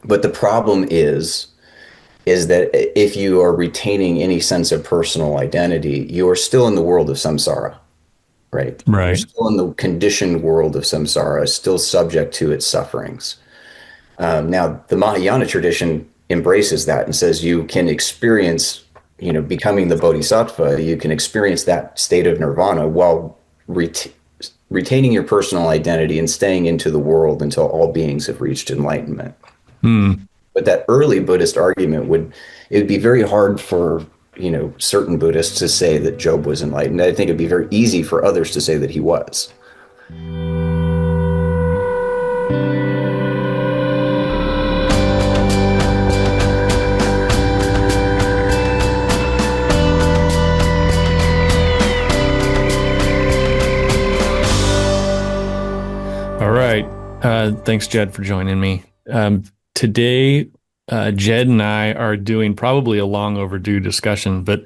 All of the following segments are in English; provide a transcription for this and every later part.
But the problem is that if you are retaining any sense of personal identity, you are still in the world of samsara, right? You're Right. still in the conditioned world of samsara, still subject to its sufferings. Now, the Mahayana tradition embraces that and says you can experience, becoming the bodhisattva, you can experience that state of nirvana while retaining your personal identity and staying into the world until all beings have reached enlightenment. Hmm. But that early Buddhist argument it would be very hard for, certain Buddhists to say that Job was enlightened. I think it'd be very easy for others to say that he was. All right. Thanks, Jed, for joining me. Today, Jed and I are doing probably a long overdue discussion, but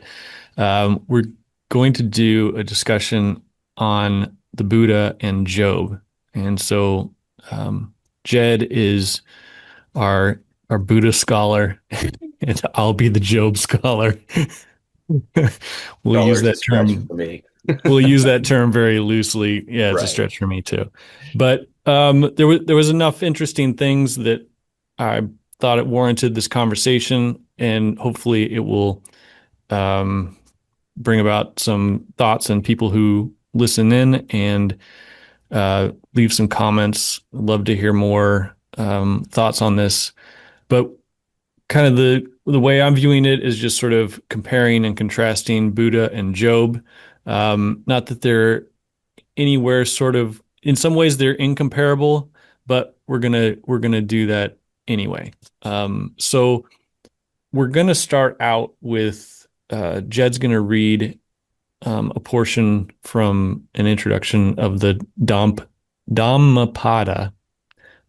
we're going to do a discussion on the Buddha and Job. And so, Jed is our Buddha scholar, and I'll be the Job scholar. We'll use Scholars a that stretch term for me. we'll use that term very loosely. Yeah, it's a Right. stretch for me too. But there was enough interesting things that I thought it warranted this conversation, and hopefully it will um, bring about some thoughts in people who listen in and leave some comments. Love to hear more thoughts on this. But kind of the way I'm viewing it is just sort of comparing and contrasting Buddha and Job. Not that they're anywhere sort of in some ways they're incomparable, but we're gonna do that anyway. So we're gonna start out with Jed's gonna read a portion from an introduction of the Dhammapada,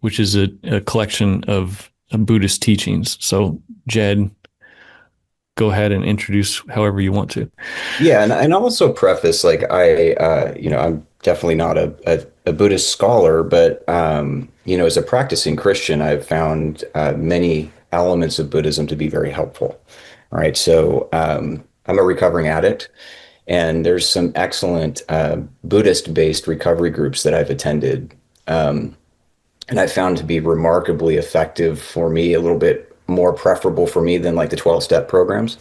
which is a collection of Buddhist teachings. So Jed, go ahead and introduce however you want to. Yeah, and I'll also preface like I'm definitely not a Buddhist scholar, but as a practicing Christian, I've found many elements of Buddhism to be very helpful. All right, so I'm a recovering addict, and there's some excellent Buddhist-based recovery groups that I've attended, and I found to be remarkably effective for me, a little bit more preferable for me than like the 12-step programs.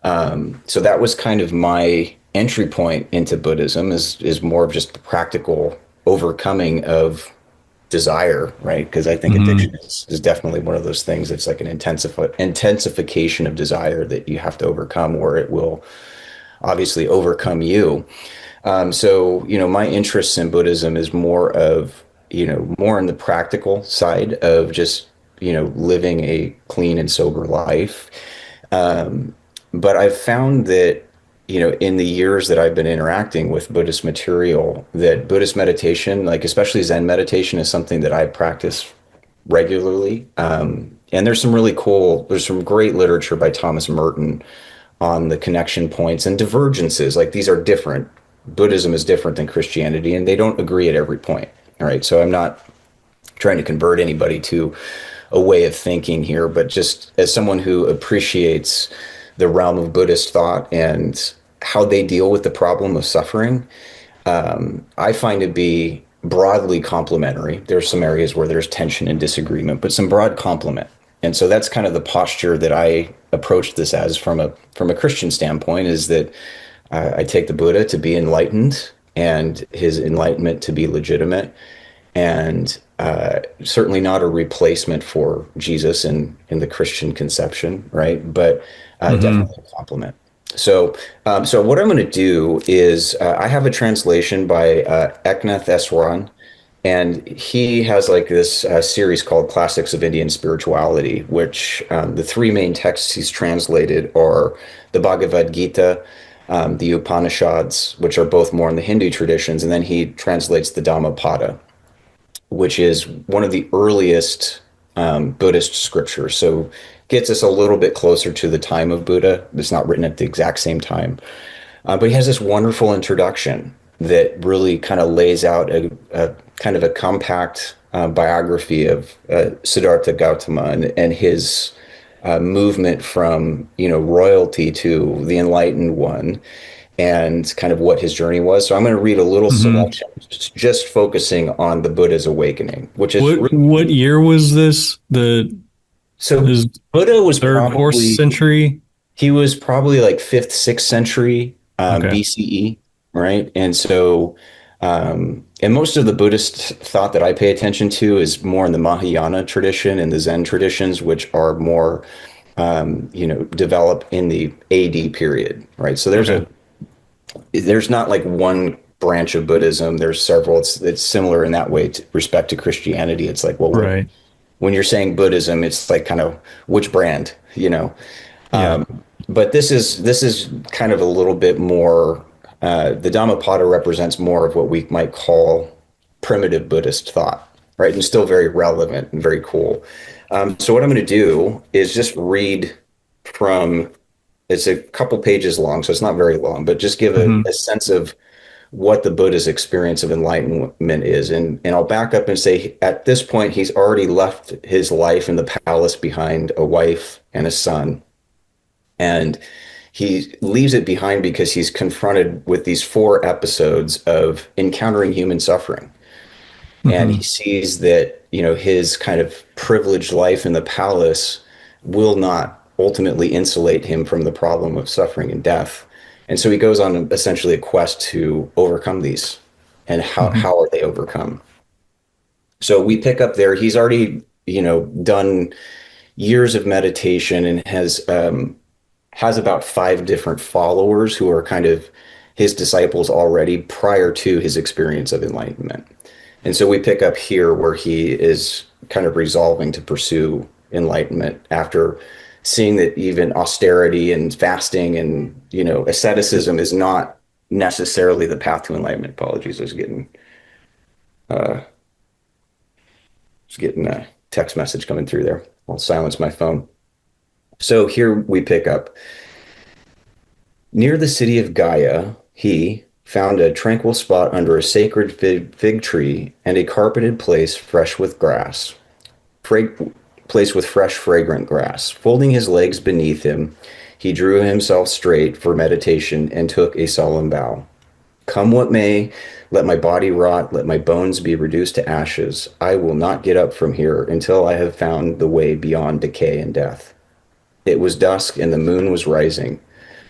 So that was kind of my entry point into Buddhism is more of just the practical overcoming of desire, right? Because I think addiction Mm-hmm. is definitely one of those things that's like an intensification of desire that you have to overcome, or it will obviously overcome you. So, my interests in Buddhism is more in the practical side of just, living a clean and sober life. But I've found that, in the years that I've been interacting with Buddhist material, that Buddhist meditation, like especially Zen meditation, is something that I practice regularly. And there's some great literature by Thomas Merton on the connection points and divergences. Like these are different. Buddhism is different than Christianity, and they don't agree at every point. All right. So I'm not trying to convert anybody to a way of thinking here, but just as someone who appreciates the realm of Buddhist thought and how they deal with the problem of suffering, I find it to be broadly complementary. There's some areas where there's tension and disagreement, but some broad complement. And so that's kind of the posture that I approach this as from a Christian standpoint, is that I take the Buddha to be enlightened and his enlightenment to be legitimate, and certainly not a replacement for Jesus in the Christian conception, right? But Mm-hmm. definitely a complement. So what I'm going to do is I have a translation by Eknath Eswaran, and he has like this series called Classics of Indian Spirituality, which the three main texts he's translated are the Bhagavad Gita, the Upanishads, which are both more in the Hindu traditions, and then he translates the Dhammapada, which is one of the earliest Buddhist scriptures. So gets us a little bit closer to the time of Buddha. It's not written at the exact same time. But he has this wonderful introduction that really kind of lays out a kind of a compact biography of Siddhartha Gautama and his movement from royalty to the enlightened one, and kind of what his journey was. So I'm going to read a little Hmm. selection, just focusing on the Buddha's awakening, which is What really what year was this? The so. is Buddha was third, fourth probably century? he was probably like fifth, sixth century Okay. BCE, right? And so, and most of the Buddhist thought that I pay attention to is more in the Mahayana tradition and the Zen traditions, which are more, develop in the AD period, right? So Okay. there's not like one branch of Buddhism. There's several. It's similar in that way to respect to Christianity. It's like, well, Right. when you're saying Buddhism, it's like kind of which brand, you know? Yeah. But this is kind of a little bit more. The Dhammapada represents more of what we might call primitive Buddhist thought, right? And still very relevant and very cool. So what I'm going to do is just read from. It's a couple pages long, so it's not very long, but just give Hmm. a sense of what the Buddha's experience of enlightenment is. And I'll back up and say at this point, he's already left his life in the palace behind, a wife and a son. And he leaves it behind because he's confronted with these four episodes of encountering human suffering. And he Hmm. sees that, his kind of privileged life in the palace will not ultimately insulate him from the problem of suffering and death. And so he goes on essentially a quest to overcome these. And Hmm. how are they overcome? So we pick up there. He's already, done years of meditation and has about five different followers who are kind of his disciples already prior to his experience of enlightenment. And so we pick up here where he is kind of resolving to pursue enlightenment after seeing that even austerity and fasting and, asceticism is not necessarily the path to enlightenment. Apologies, I was getting a text message coming through there. I'll silence my phone. So here we pick up. Near the city of Gaia, he found a tranquil spot under a sacred fig tree and a carpeted place fresh with grass, place with fresh, fragrant grass. Folding his legs beneath him, he drew himself straight for meditation and took a solemn vow. Come what may, let my body rot, let my bones be reduced to ashes. I will not get up from here until I have found the way beyond decay and death. It was dusk and the moon was rising,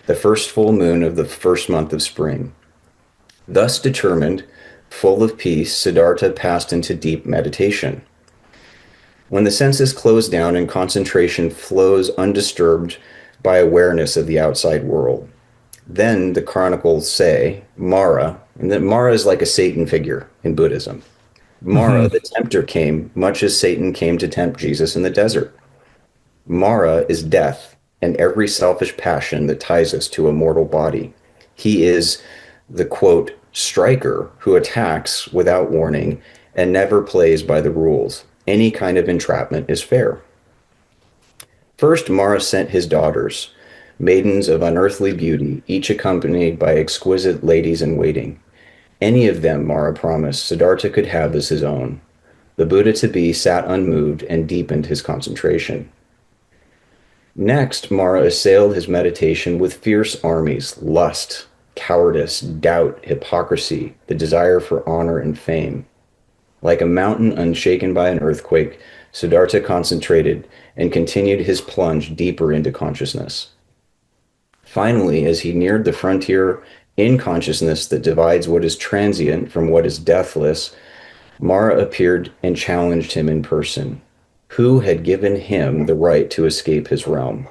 the first full moon of the first month of spring. Thus determined, full of peace, Siddhartha passed into deep meditation. When the senses close down and concentration flows undisturbed by awareness of the outside world, then the chronicles say Mara, and that Mara is like a Satan figure in Buddhism. Mara, Hmm. the tempter, came much as Satan came to tempt Jesus in the desert. Mara is death and every selfish passion that ties us to a mortal body. He is the quote, striker who attacks without warning and never plays by the rules. Any kind of entrapment is fair. First, Mara sent his daughters, maidens of unearthly beauty, each accompanied by exquisite ladies in waiting. Any of them, Mara promised, Siddhartha could have as his own. The Buddha to be sat unmoved and deepened his concentration. Next, Mara assailed his meditation with fierce armies, lust, cowardice, doubt, hypocrisy, the desire for honor and fame. Like a mountain unshaken by an earthquake, Siddhartha concentrated and continued his plunge deeper into consciousness. Finally, as he neared the frontier in consciousness that divides what is transient from what is deathless, Mara appeared and challenged him in person. Who had given him the right to escape his realm?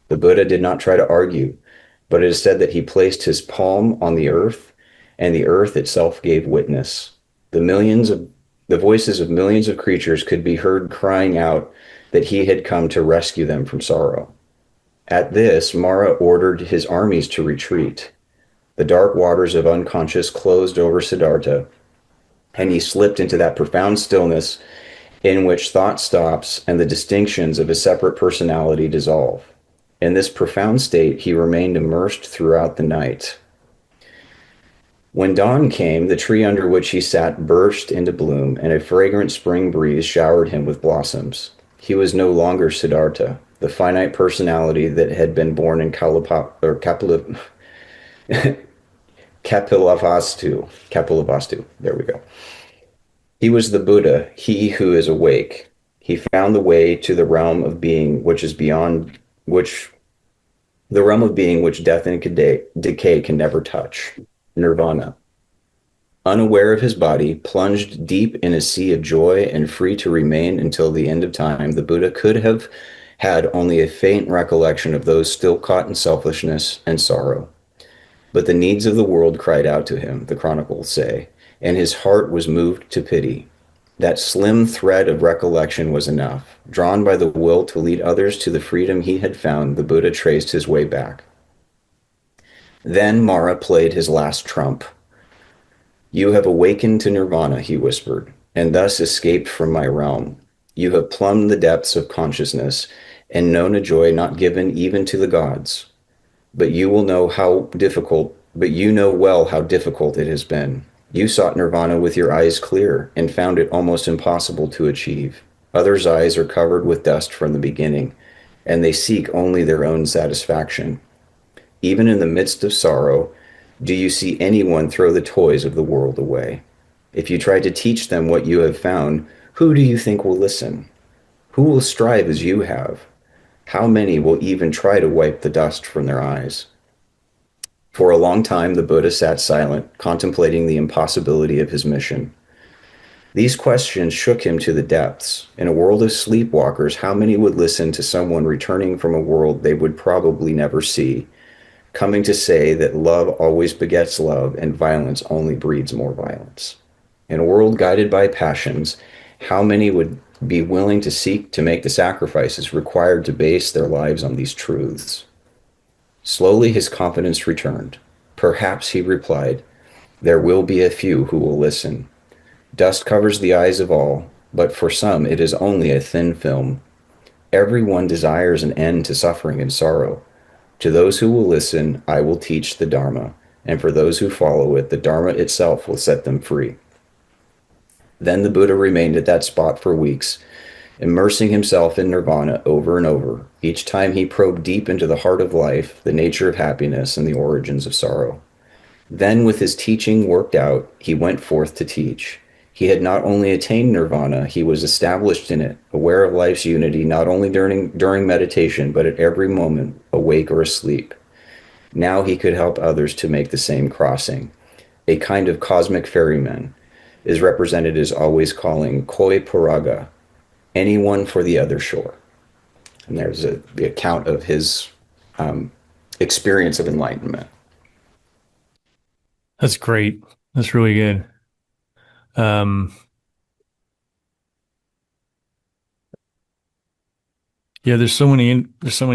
The Buddha did not try to argue, but it is said that he placed his palm on the earth, and the earth itself gave witness. The voices of millions of creatures could be heard crying out that he had come to rescue them from sorrow. At this, Mara ordered his armies to retreat. The dark waters of unconscious closed over Siddhartha, and he slipped into that profound stillness in which thought stops and the distinctions of his separate personality dissolve. In this profound state, he remained immersed throughout the night. When dawn came, the tree under which he sat burst into bloom, and a fragrant spring breeze showered him with blossoms. He was no longer Siddhartha, the finite personality that had been born in Kapilavastu. There we go. He was the Buddha, he who is awake. He found the way to the realm of being which is beyond which the realm of being which death and decay can never touch. Nirvana. Unaware of his body, plunged deep in a sea of joy and free to remain until the end of time, the Buddha could have had only a faint recollection of those still caught in selfishness and sorrow. But the needs of the world cried out to him, the chronicles say, and his heart was moved to pity. That slim thread of recollection was enough. Drawn by the will to lead others to the freedom he had found, the Buddha traced his way back. Then Mara played his last trump. You have awakened to nirvana, he whispered, and thus escaped from my realm. You have plumbed the depths of consciousness and known a joy not given even to the gods. But you will know how difficult, but you know well how difficult it has been. You sought nirvana with your eyes clear and found it almost impossible to achieve. Others' eyes are covered with dust from the beginning, and they seek only their own satisfaction. Even in the midst of sorrow, do you see anyone throw the toys of the world away? If you try to teach them what you have found, who do you think will listen? Who will strive as you have? How many will even try to wipe the dust from their eyes? For a long time, the Buddha sat silent, contemplating the impossibility of his mission. These questions shook him to the depths. In a world of sleepwalkers, how many would listen to someone returning from a world they would probably never see, coming to say that love always begets love and violence only breeds more violence? In a world guided by passions, how many would be willing to seek to make the sacrifices required to base their lives on these truths? Slowly his confidence returned. Perhaps, he replied, there will be a few who will listen. Dust covers the eyes of all, but for some it is only a thin film. Everyone desires an end to suffering and sorrow. To those who will listen, I will teach the Dharma, and for those who follow it, the Dharma itself will set them free. Then the Buddha remained at that spot for weeks, immersing himself in nirvana over and over. Each time he probed deep into the heart of life, the nature of happiness, and the origins of sorrow. Then, with his teaching worked out, he went forth to teach. He had not only attained nirvana, he was established in it, aware of life's unity not only during meditation, but at every moment, awake or asleep. Now he could help others to make the same crossing. A kind of cosmic ferryman is represented as always calling koi puraga, anyone for the other shore. And there's the account of his experience of enlightenment. That's great. That's really good. Um, yeah, there's so many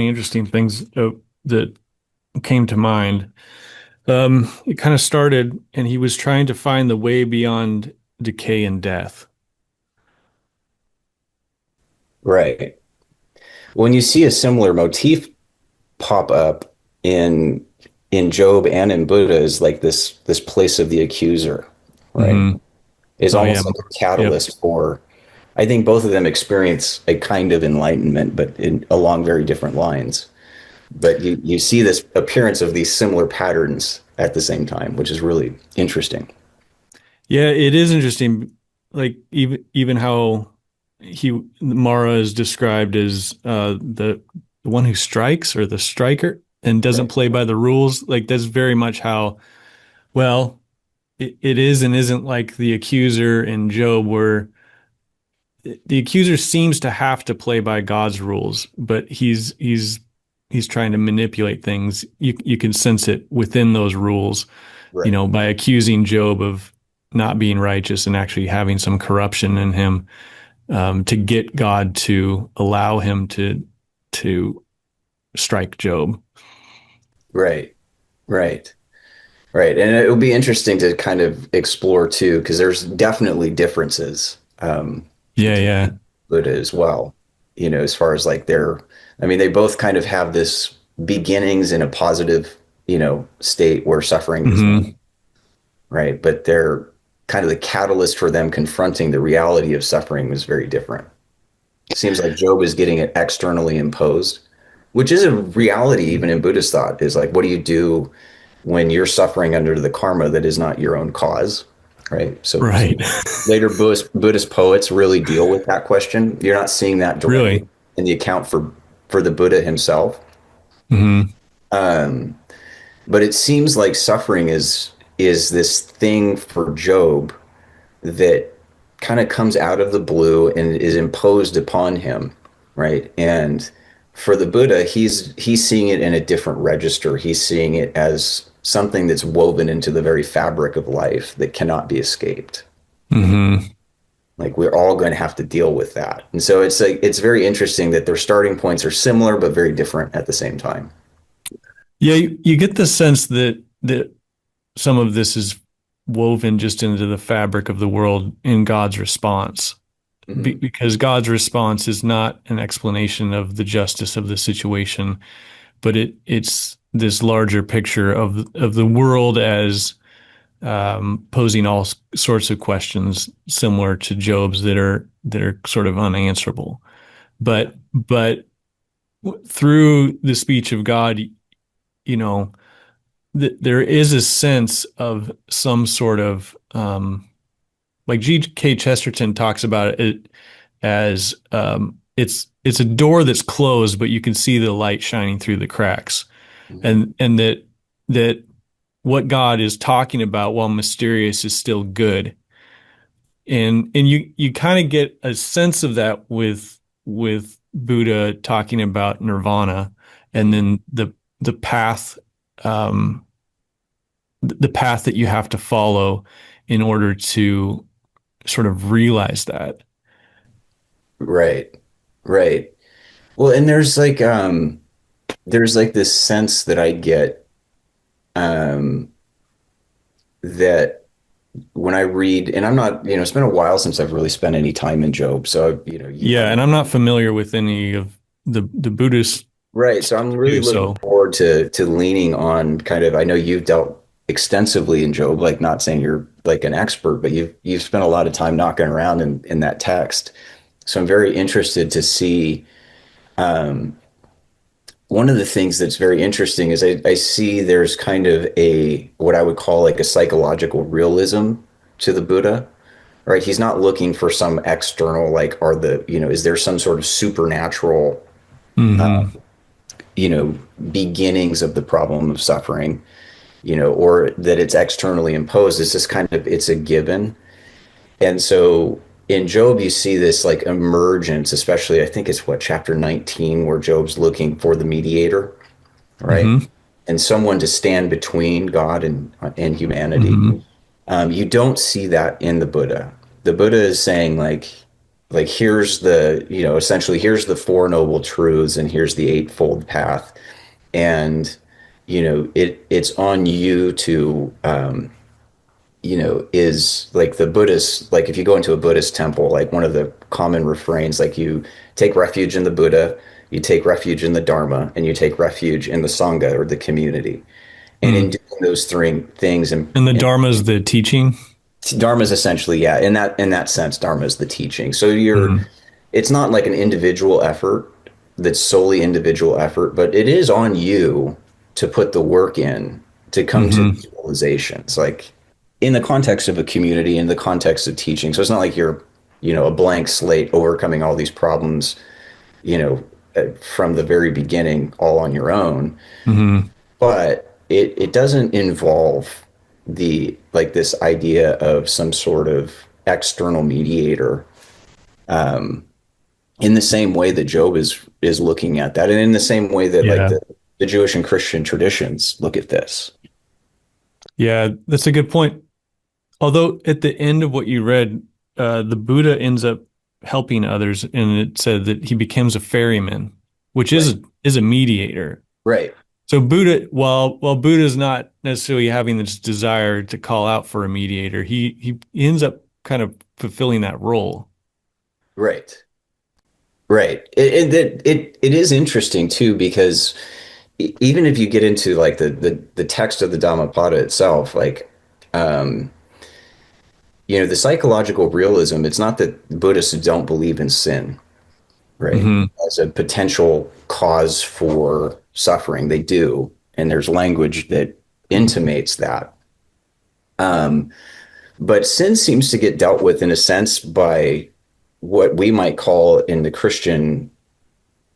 interesting things that came to mind. It kind of started, and he was trying to find the way beyond decay and death. Right. When you see a similar motif pop up in Job and in Buddha is like this place of the accuser, right? Hmm. Is Oh yeah. almost like a Yep. catalyst for, I think both of them experience a kind of enlightenment, but along very different lines. But you see this appearance of these similar patterns at the same time, which is really interesting. Yeah, it is interesting. Like even how Mara is described as the one who strikes or the striker and doesn't Right. play by the rules. Like that's very much how well it is and isn't like the accuser in Job, where the accuser seems to have to play by God's rules, but he's trying to manipulate things. You can sense it within those rules, you Right. know, by accusing Job of not being righteous and actually having some corruption in him, to get God to allow him to strike Job. Right. Right. Right. And it will be interesting to kind of explore too, because there's definitely differences Yeah, between yeah. Buddha as well. As far as like I mean, they both kind of have this beginnings in a positive, state where suffering is Hmm. right? But they're kind of the catalyst for them confronting the reality of suffering was very different. It seems like Job is getting it externally imposed, which is a reality even in Buddhist thought, is like, what do you do when you're suffering under the karma that is not your own cause, right? So Right. later Buddhist poets really deal with that question. You're not seeing that directly Really. in the account for the Buddha himself. Hmm. Um, but it seems like suffering is this thing for Job that kind of comes out of the blue and is imposed upon him, right? And for the Buddha, he's seeing it in a different register. He's seeing it as something that's woven into the very fabric of life that cannot be escaped. Hmm. Like we're all going to have to deal with that. And so it's like it's very interesting that their starting points are similar but very different at the same time. Yeah, you get the sense that some of this is woven just into the fabric of the world in God's response. Mm-hmm. Because God's response is not an explanation of the justice of the situation, but it's this larger picture of the world as posing all sorts of questions similar to Job's that are sort of unanswerable. Yeah. But through the speech of God, you know, there is a sense of some sort of like G.K. Chesterton talks about it as it's a door that's closed, but you can see the light shining through the cracks, Mm-hmm. and that what God is talking about, while mysterious, is still good, and you kind of get a sense of that with Buddha talking about nirvana, and Mm-hmm. then the path um, the path that you have to follow in order to sort of realize that. Right. Right. Well, and there's like this sense that I get um that when I read, and I'm not, it's been a while since I've really spent any time in Job. So, you Yeah, probably, and I'm not familiar with any of the Buddhist right. So I'm teachings really too. looking So forward to leaning on kind of, I know you've dealt extensively in Job, like not saying you're like an expert, but you've spent a lot of time knocking around in that text. So I'm very interested to see, um, one of the things that's very interesting is I see there's kind of a what I would call like a psychological realism to the Buddha, right? He's not looking for some external, like, is there some sort of supernatural, hmm. you know, beginnings of the problem of suffering, or that it's externally imposed. It's just kind of, it's a given. And so in Job, you see this like emergence, especially I think it's what, chapter 19, where Job's looking for the mediator, right? Hmm. And someone to stand between God and humanity. Hmm. You don't see that in the Buddha. The Buddha is saying like here's essentially here's the Four Noble Truths and here's the Eightfold Path, and it's on you to is like the Buddhist, like if you go into a Buddhist temple, like one of the common refrains, like you take refuge in the Buddha, you take refuge in the Dharma, and you take refuge in the Sangha or the community. And in Mm. doing those three things, And the and Dharma is the teaching. Dharma is essentially, yeah, in that sense, Dharma is the teaching. So it's not like an individual effort that's solely individual effort, but it is on you to put the work in to come to Hmm. these realizations, like in the context of a community, in the context of teaching. So it's not like you're, a blank slate overcoming all these problems, you know, from the very beginning, all on your own. Hmm. But it doesn't involve the like this idea of some sort of external mediator, in the same way that Job is looking at that, and in the same way that like Yeah. the Jewish and Christian traditions look at this. Yeah, that's a good point. Although at the end of what you read, the Buddha ends up helping others, and it said that he becomes a ferryman, which Right. is a mediator. Right. So Buddha, while Buddha is not necessarily having this desire to call out for a mediator, he ends up kind of fulfilling that role. Right. Right. It is interesting too because even if you get into like the text of the Dhammapada itself, like The psychological realism, it's not that Buddhists don't believe in sin, right? Hmm. As a potential cause for suffering. They do. And there's language that intimates that. Um, but sin seems to get dealt with in a sense by what we might call in the Christian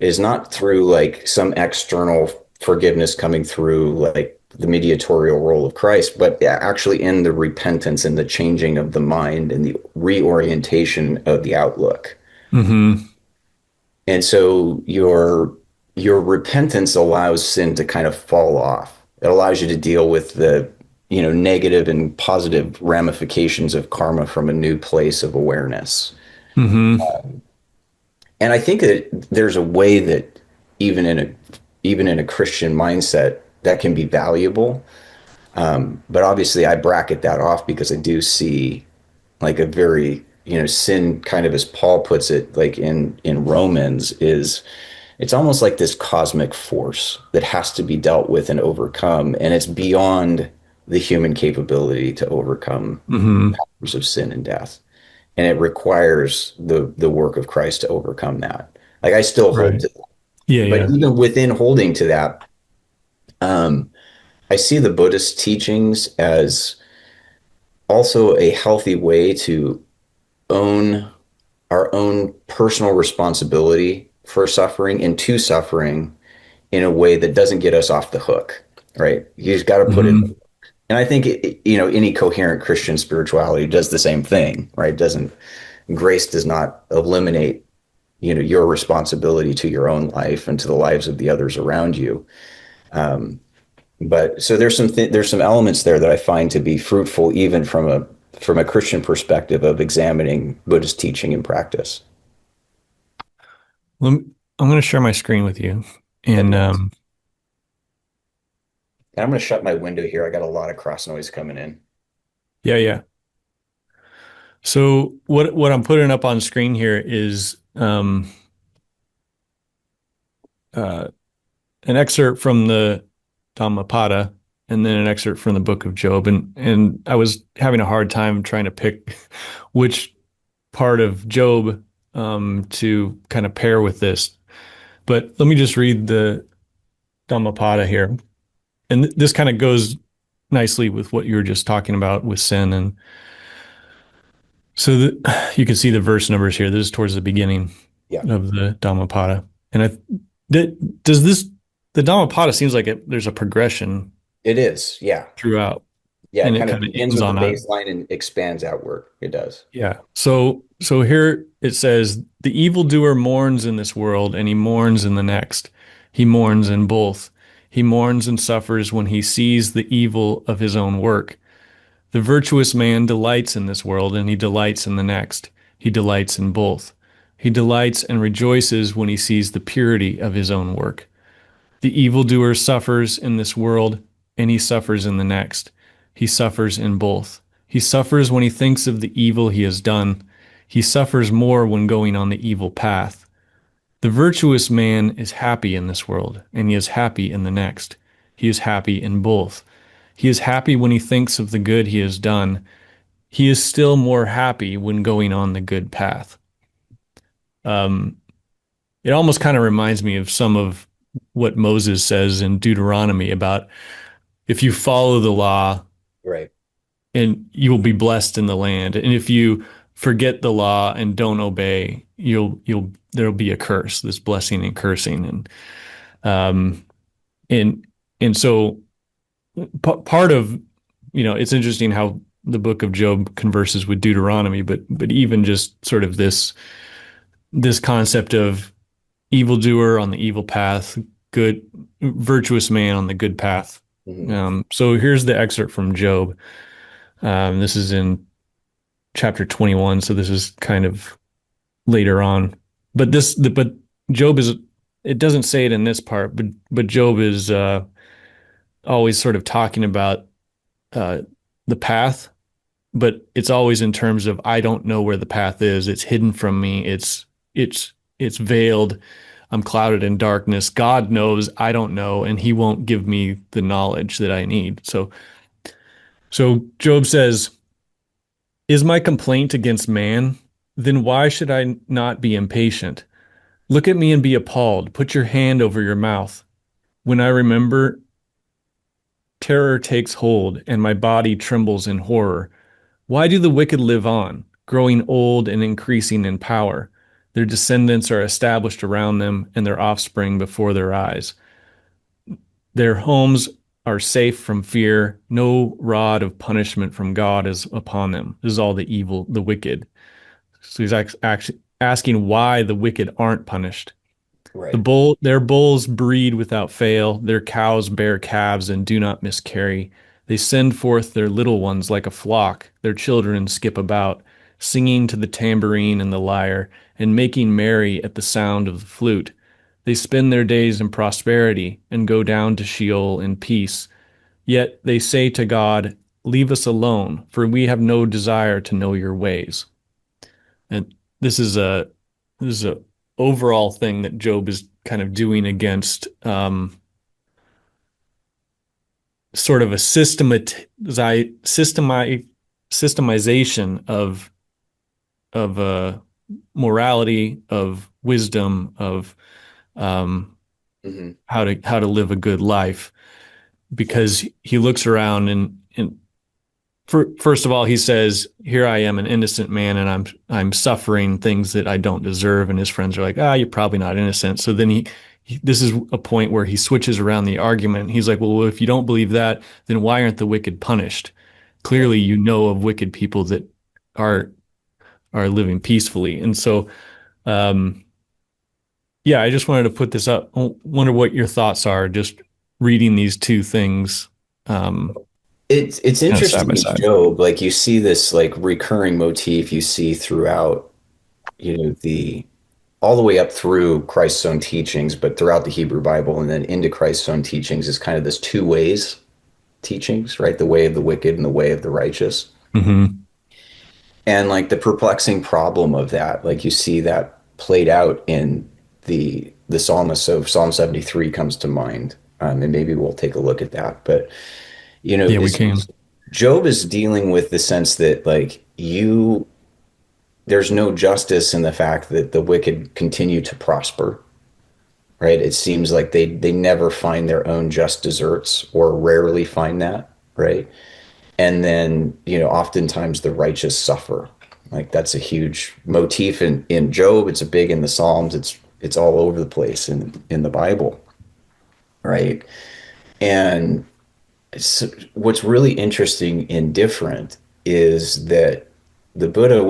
is not through like some external forgiveness coming through like the mediatorial role of Christ, but actually in the repentance and the changing of the mind and the reorientation of the outlook. Hmm. And so your repentance allows sin to kind of fall off. It allows you to deal with the negative and positive ramifications of karma from a new place of awareness. Hmm. And I think that there's a way that even in a even in a Christian mindset that can be valuable. But obviously, I bracket that off because I do see like a very sin kind of as Paul puts it, like in Romans, is it's almost like this cosmic force that has to be dealt with and overcome, and it's beyond the human capability to overcome Hmm. powers of sin and death, and it requires the work of Christ to overcome that. Like I still hold Right. to that. Yeah. But Yeah. even within holding to that, um, I see the Buddhist teachings as also a healthy way to own our own personal responsibility for suffering and to suffering in a way that doesn't get us off the hook, right? You just got to put in. Hmm. And I think any coherent Christian spirituality does the same thing, right? Doesn't grace does not eliminate your responsibility to your own life and to the lives of the others around you. But so there's some elements there that I find to be fruitful even from a Christian perspective of examining Buddhist teaching and practice. Let me, I'm going to share my screen with you. That'd And be awesome. And I'm going to shut my window here. I got a lot of cross noise coming in. yeah, yeah. So what I'm putting up on screen here is uh, an excerpt from the Dhammapada and then an excerpt from the Book of Job. And I was having a hard time trying to pick which part of Job to kind of pair with this. But let me just read the Dhammapada here. And this kind of goes nicely with what you were just talking about with sin. And so you can see the verse numbers here. This is towards the beginning Yeah, of the Dhammapada. And does this, the Dhammapada seems like there's a progression it is. Yeah. throughout Yeah. It and it kind of kind of begins ends with the on a, baseline and expands outward. It does. yeah. So here it says, the evildoer mourns in this world and he mourns in the next. He mourns in both. He mourns and suffers when he sees the evil of his own work. The virtuous man delights in this world and he delights in the next. He delights in both. He delights and rejoices when he sees the purity of his own work. The evildoer suffers in this world and he suffers in the next. He suffers in both. He suffers when he thinks of the evil he has done. He suffers more when going on the evil path. The virtuous man is happy in this world and he is happy in the next. He is happy in both. He is happy when he thinks of the good he has done. He is still more happy when going on the good path. Um, it almost kind of reminds me of some of what Moses says in Deuteronomy about if you follow the law Right. and you will be blessed in the land, and if you forget the law and don't obey, there'll be a curse, this blessing and cursing, um, and and so part of it's interesting how the book of Job converses with Deuteronomy, but even just sort of this concept of evildoer on the evil path, good virtuous man on the good path. Hmm. So here's the excerpt from Job. This is in chapter 21, so this is kind of later on. But Job is it doesn't say it in this part, but Job is always sort of talking about uh, the path, but it's always in terms of I don't know where the path is. It's hidden from me. It's veiled. I'm clouded in darkness. God knows, I don't know, and he won't give me the knowledge that I need. So So Job says, "Is my complaint against man? Then why should I not be impatient? Look at me and be appalled. Put your hand over your mouth. When I remember, terror takes hold, and my body trembles in horror. Why do the wicked live on, growing old and increasing in power? Their descendants are established around them, and their offspring before their eyes. Their homes are safe from fear. No rod of punishment from God is upon them." This is all the evil, the wicked. So he's actually asking why the wicked aren't punished. Right. Their bulls breed without fail. Their cows bear calves and do not miscarry. They send forth their little ones like a flock. Their children skip about, singing to the tambourine and the lyre, and making merry at the sound of the flute. They spend their days in prosperity and go down to Sheol in peace. Yet they say to God, "Leave us alone, for we have no desire to know your ways." And this is a this is a overall thing that Job is kind of doing against sort of a systemization of morality, of wisdom, of um, Hmm. how to live a good life. Because he looks around and first of all, he says, "Here I am, an innocent man, and I'm suffering things that I don't deserve." And his friends are like, "Ah, you're probably not innocent." So then this is a point where he switches around the argument. He's like, "Well, if you don't believe that, then why aren't the wicked punished? Right. Clearly, you know of wicked people that are are living peacefully." And so, um, yeah, I just wanted to put this up. I wonder what your thoughts are, just reading these two things, um, It's kind of side interesting by in side. Job, like you see this like recurring motif you see throughout, the all the way up through Christ's own teachings, but throughout the Hebrew Bible and then into Christ's own teachings is kind of this two ways teachings, right? The way of the wicked and the way of the righteous. Hmm. And like the perplexing problem of that, like you see that played out in the psalmist. So Psalm 73 comes to mind. And maybe we'll take a look at that. But Yeah, we is can. Job is dealing with the sense that like there's no justice in the fact that the wicked continue to prosper, right? It seems like they never find their own just deserts or rarely find that, right? And then, oftentimes the righteous suffer. Like that's a huge motif in Job. It's a big in the Psalms. It's all over the place in the Bible, right? And what's really interesting and different is that the Buddha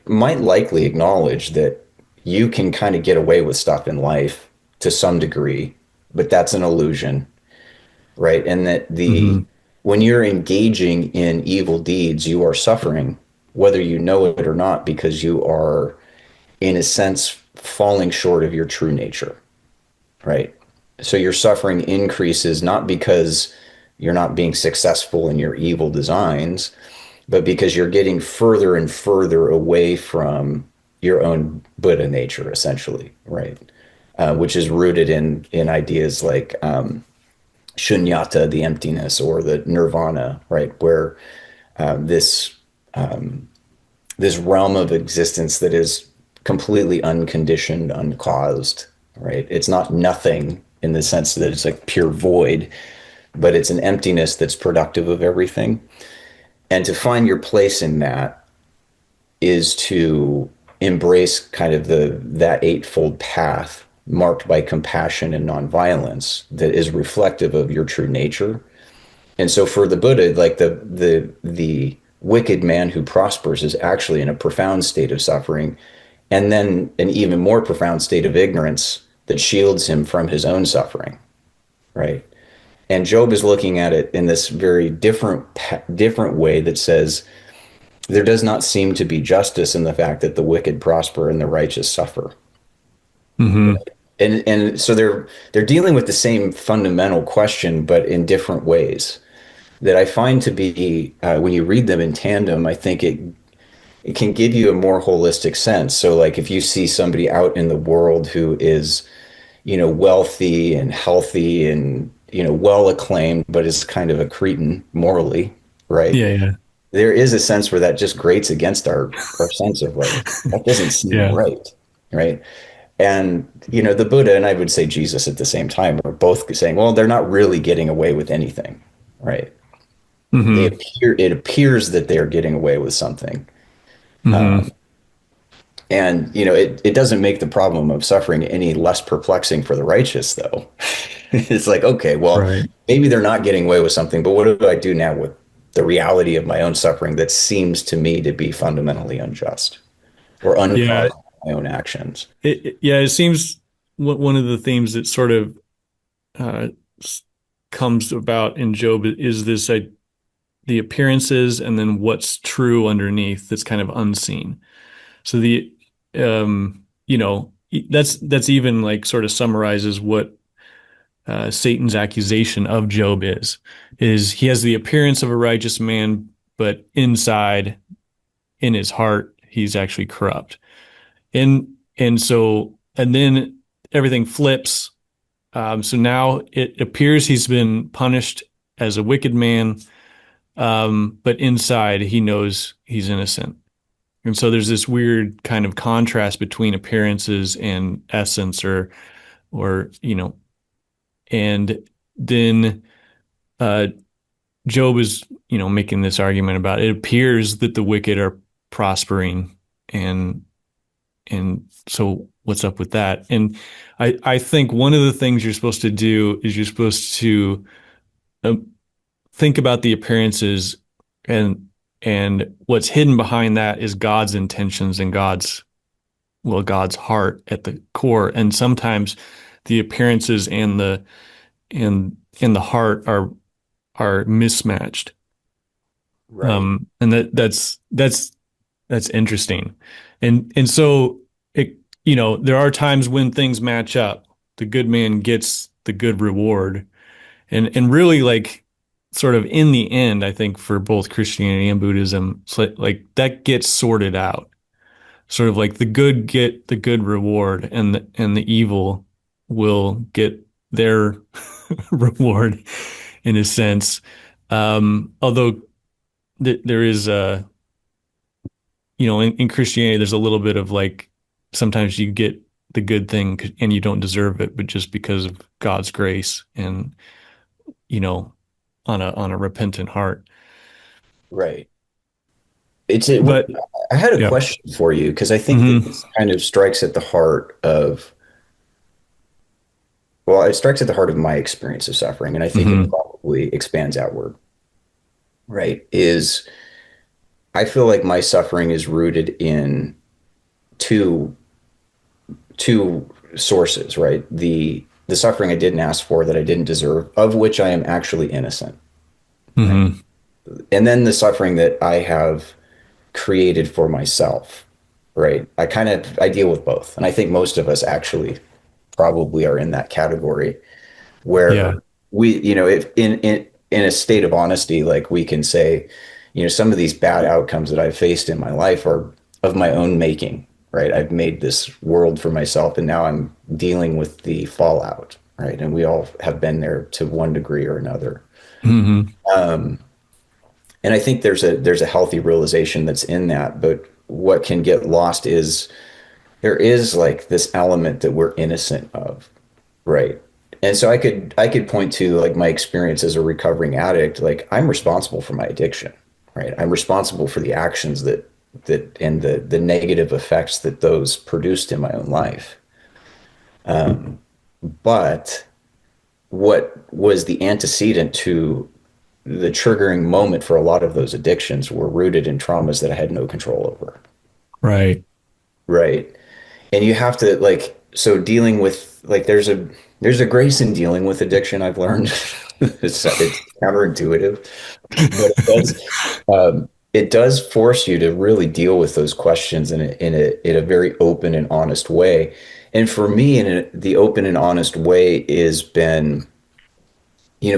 might likely acknowledge that you can kind of get away with stuff in life to some degree, but that's an illusion, right? And that the Hmm. when you're engaging in evil deeds, you are suffering, whether you know it or not, because you are, in a sense, falling short of your true nature, right? So your suffering increases not because you're not being successful in your evil designs, but because you're getting further and further away from your own Buddha nature, essentially, right? Which is rooted in ideas like shunyata, the emptiness, or the nirvana, right? Where this this realm of existence that is completely unconditioned, uncaused, right? It's not nothing in the sense that it's like pure void, but it's an emptiness that's productive of everything. And to find your place in that is to embrace kind of that eightfold path marked by compassion and nonviolence that is reflective of your true nature. And so for the Buddha, like the wicked man who prospers is actually in a profound state of suffering, and then an even more profound state of ignorance that shields him from his own suffering, right? And Job is looking at it in this very different way that says there does not seem to be justice in the fact that the wicked prosper and the righteous suffer. Hmm. And so they're dealing with the same fundamental question, but in different ways that I find to be when you read them in tandem, I think it can give you a more holistic sense. So like if you see somebody out in the world who is, wealthy and healthy and well acclaimed, but is kind of a cretin morally, right? Yeah, yeah, There is a sense where that just grates against our sense of like, that doesn't seem yeah. right, right? And, the Buddha and I would say Jesus at the same time are both saying, well, they're not really getting away with anything, right? Hmm. It appears that they're getting away with something. Hmm. And, it doesn't make the problem of suffering any less perplexing for the righteous, though. It's like, okay, well, Right. maybe they're not getting away with something, but what do I do now with the reality of my own suffering that seems to me to be fundamentally unjust or Yeah. uncaused by my own actions? Yeah, it seems one of the themes that sort of uh, s- comes about in Job is this the appearances and then what's true underneath that's kind of unseen. So that's even like sort of summarizes what Satan's accusation of Job is he has the appearance of a righteous man, but inside, in his heart, he's actually corrupt. And then everything flips. So now it appears he's been punished as a wicked man, but inside he knows he's innocent. And so there's this weird kind of contrast between appearances and essence, or and then uh, Job is making this argument about it appears that the wicked are prospering, and so what's up with that? And I think one of the things you're supposed to do is you're supposed to um, think about the appearances, and what's hidden behind that is God's intentions and God's heart at the core. And sometimes the appearances and the heart are mismatched. Right. And that's interesting. And so there are times when things match up. The good man gets the good reward. And really, like, sort of in the end, I think for both Christianity and Buddhism, it's like that gets sorted out. Sort of like the good get the good reward, and the evil will get their reward in a sense. Although there is in Christianity, there's a little bit of like sometimes you get the good thing and you don't deserve it, but just because of God's grace and you know on a repentant heart. Right. It's it. But I had a yeah. question for you because I think that Hmm. this kind of strikes at the heart of, well, it strikes at the heart of my experience of suffering, and I think it Hmm. probably expands outward, right? Is I feel like my suffering is rooted in two two sources, right? The suffering I didn't ask for that I didn't deserve, of which I am actually innocent, right? Hmm. And then the suffering that I have created for myself, right? I deal with both. And I think most of us actually probably are in that category Yeah. where we, if in a state of honesty, like we can say, some of these bad outcomes that I've faced in my life are of my own making, right? I've made this world for myself and now I'm dealing with the fallout, right? And we all have been there to one degree or another. Hmm. And I think there's a healthy realization that's in that, but what can get lost is there is like this element that we're innocent of, right? And so I could point to like my experience as a recovering addict. Like I'm responsible for my addiction, right? I'm responsible for the actions that and the negative effects that those produced in my own life. But what was the antecedent to the triggering moment for a lot of those addictions were rooted in traumas that I had no control over, Right. right? And you have to like so dealing with like there's a grace in dealing with addiction I've learned. It's counterintuitive, but it does force you to really deal with those questions in a very open and honest way. And for me, the open and honest way has been,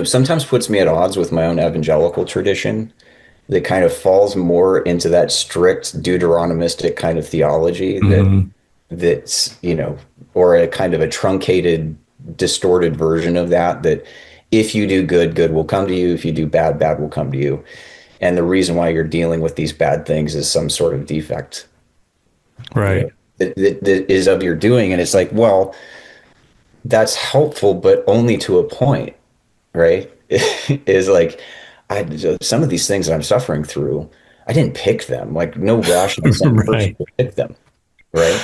sometimes puts me at odds with my own evangelical tradition that kind of falls more into that strict Deuteronomistic kind of theology Hmm. that's, or a kind of a truncated, distorted version of that if you do good, good will come to you. If you do bad, bad will come to you. And the reason why you're dealing with these bad things is some sort of defect, you know, Right. that is of your doing. And it's like, well, that's helpful, but only to a point, right? Is like, some of these things that I'm suffering through, I didn't pick them. Like no rational, sane person Right. would pick them, right?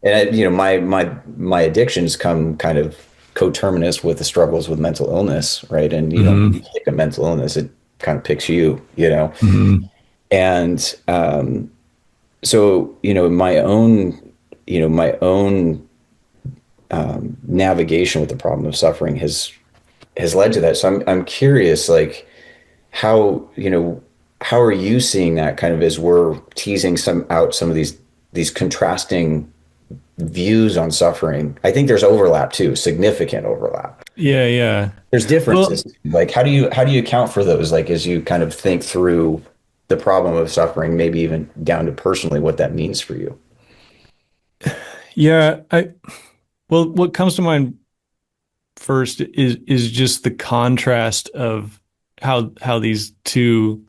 And my addictions come kind of coterminous with the struggles with mental illness, right? And you don't Hmm. pick a mental illness; it kind of picks you, you know. Hmm. And so, my own navigation with the problem of suffering has led to that. So I'm curious, like how, how are you seeing that kind of as we're teasing some of these contrasting views on suffering? I think there's overlap too, significant overlap. Yeah, yeah. There's Well, differences. Like how do you account for those? Like as you kind of think through the problem of suffering, maybe even down to personally what that means for you. yeah, well, what comes to mind first is just the contrast of how these two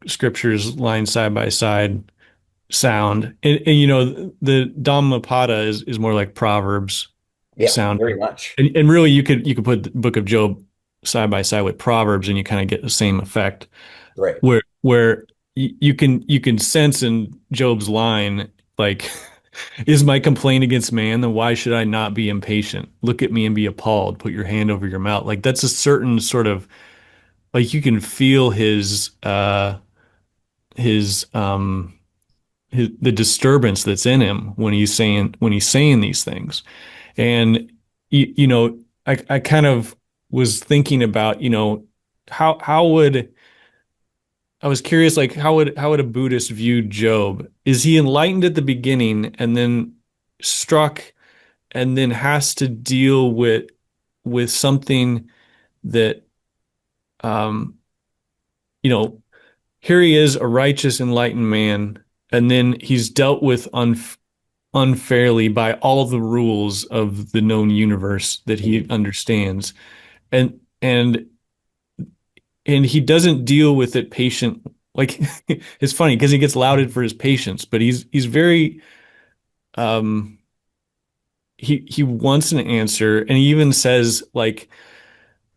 scriptures line side by side sound. And the Dhammapada is more like Proverbs Yeah, very sounding. much. And really you could put the Book of Job side by side with Proverbs and you kind of get the same effect Right. where you can sense in Job's line like is my complaint against man, then why should I not be impatient? Look at me and be appalled. Put your hand over your mouth. Like that's a certain sort of like you can feel his the disturbance that's in him when he's saying these things. And I kind of was thinking about, how would I was curious, like how would a Buddhist view Job? Is he enlightened at the beginning and then struck and then has to deal with something that um you know here he is, a righteous enlightened man, and then he's dealt with unfairly by all the rules of the known universe that he Mhm. understands, and and and he doesn't deal with it patient. Like it's funny because he gets lauded for his patience, but he's very um he wants an answer, and he even says like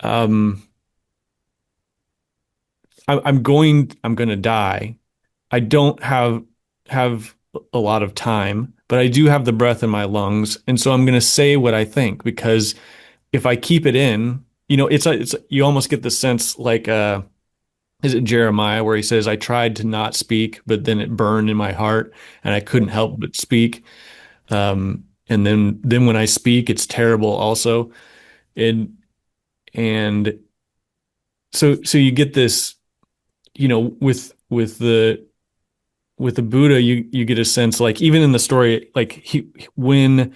um I'm going to die. I don't have a lot of time, but I do have the breath in my lungs, and so I'm going to say what I think because if I keep it in, it's you almost get the sense like is it Jeremiah where he says I tried to not speak, but then it burned in my heart and I couldn't help but speak. And then when I speak, it's terrible also. And and so you get this, with the Buddha, you get a sense like even in the story, like he when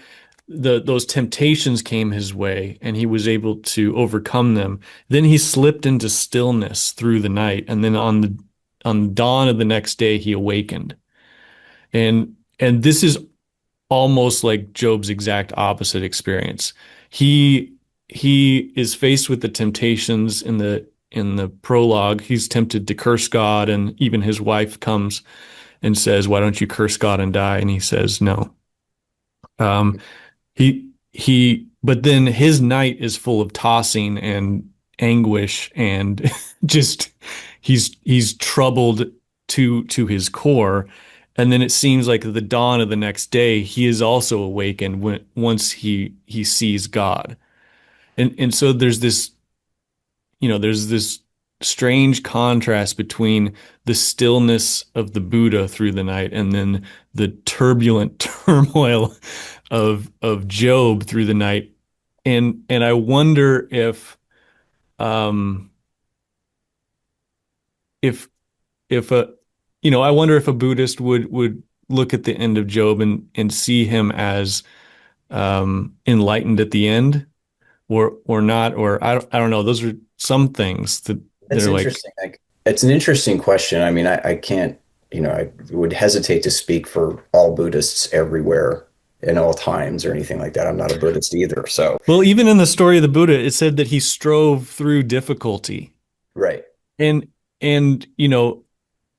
those temptations came his way and he was able to overcome them, then he slipped into stillness through the night, and then on dawn of the next day he awakened. And this is almost like Job's exact opposite experience. He he is faced with the temptations in the prologue. He's tempted to curse God, and even his wife comes and says, "Why don't you curse God and die?" And he says, "No." Um, but then his night is full of tossing and anguish and just he's troubled to his core. And then it seems like the dawn of the next day, he is also awakened once he sees God. And so there's this strange contrast between the stillness of the Buddha through the night and then the turbulent turmoil of Job through the night. And I wonder um if if a I wonder if a Buddhist would look at the end of Job and see him as enlightened at the end or not, or I don't know. Those are some things that That's they're like. interesting. Like, it's an interesting question. I mean, I can't, I would hesitate to speak for all Buddhists everywhere. in all times or anything like that. I'm not a Buddhist either. So, Well, even in the story of the Buddha, it said that he strove through difficulty. right. And you know,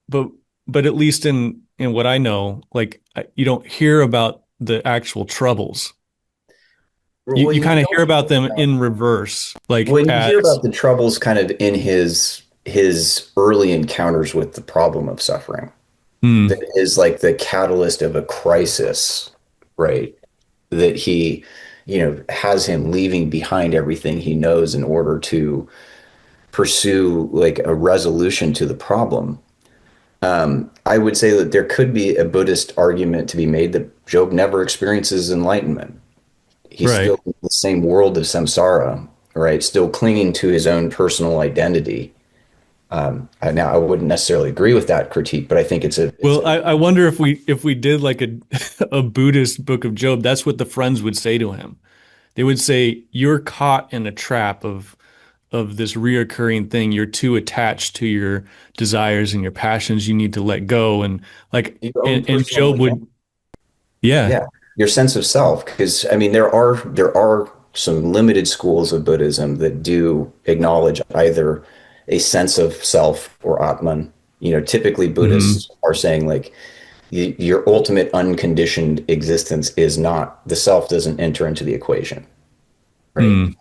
but at least in what I know, like you don't hear about the actual troubles. Well, You you kind of hear don't about them in reverse, like when you hear as about the troubles kind of in his early encounters with the problem of suffering, that hmm, is like the catalyst of a crisis, right? That he, has him leaving behind everything he knows in order to pursue like a resolution to the problem. I would say that there could be a Buddhist argument to be made that Job never experiences enlightenment. He's right. still in the same world of samsara, right? Still clinging to his own personal identity. Now, I wouldn't necessarily agree with that critique, but I think Well, I wonder if we did like a a Buddhist book of Job, that's what the friends would say to him. They would say, "You're caught in a trap of this reoccurring thing. You're too attached to your desires and your passions. You need to let go." And like, your own and personal Job identity. would, yeah, Yeah, your sense of self. Because I mean, there are some limited schools of Buddhism that do acknowledge either a sense of self or Atman. Typically hmm, Buddhists are saying like your ultimate unconditioned existence is not the self doesn't enter into the equation, right? mm,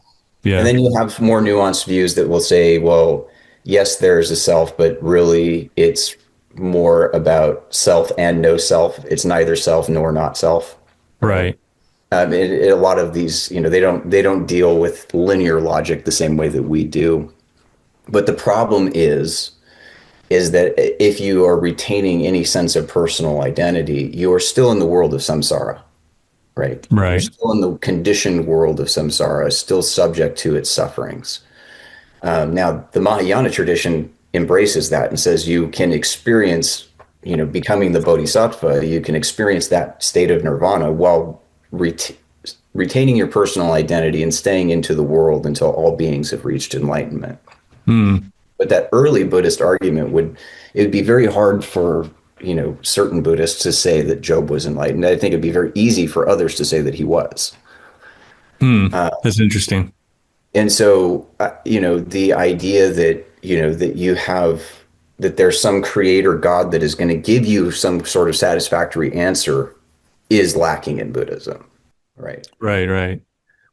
And yeah, then you have more nuanced views that will say, well, yes, there's a self, but really it's more about self and no self. It's neither self nor not self, right? right, A lot of these, they don't deal with linear logic the same way that we do. But the problem is that if you are retaining any sense of personal identity, you are still in the world of samsara, right? You're right, still in the conditioned world of samsara, still subject to its sufferings. Now, the Mahayana tradition embraces that and says you can experience, becoming the bodhisattva, you can experience that state of nirvana while retaining your personal identity and staying into the world until all beings have reached enlightenment. mm, But that early Buddhist argument it would be very hard for, certain Buddhists to say that Job was enlightened. I think it'd be very easy for others to say that he was. mm. That's interesting. And so, the idea that, that you have, that there's some creator God that is going to give you some sort of satisfactory answer is lacking in Buddhism, right? Right, right.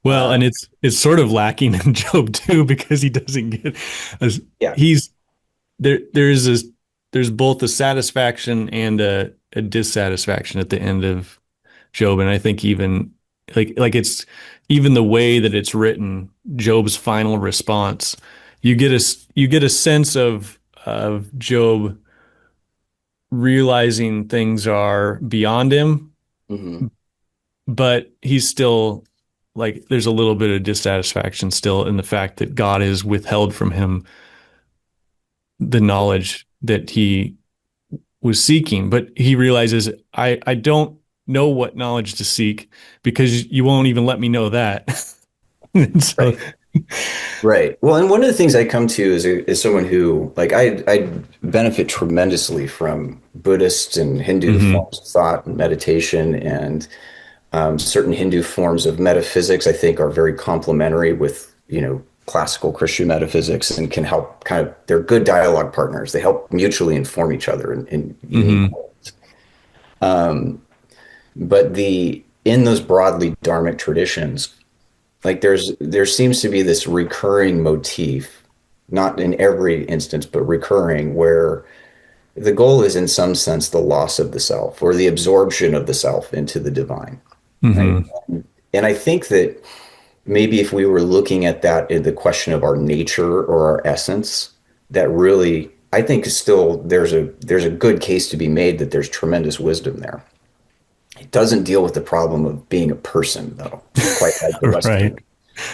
Well, Uh, and it's sort of lacking in Job too because he doesn't get as yeah. he's there's both a satisfaction and a dissatisfaction at the end of Job. And I think even like it's even the way that it's written, Job's final response, you get a sense of Job realizing things are beyond him, Hmm. but he's still like there's a little bit of dissatisfaction still in the fact that God has withheld from him the knowledge that he was seeking, but he realizes I don't know what knowledge to seek because you won't even let me know that. And so, Right. Right. Well, and one of the things I come to is someone who, like, I benefit tremendously from Buddhist and Hindu mhm, forms of thought and meditation, and certain Hindu forms of metaphysics, I think, are very complementary with, classical Christian metaphysics and can help kind of, they're good dialogue partners. They help mutually inform each other in unique mhm, ways. But in those broadly dharmic traditions, like there seems to be this recurring motif, not in every instance, but recurring, where the goal is in some sense the loss of the self or the absorption of the self into the divine, right? mhm, And I think that maybe if we were looking at that in the question of our nature or our essence, that really I think still there's a good case to be made that there's tremendous wisdom there. It doesn't deal with the problem of being a person, though, right,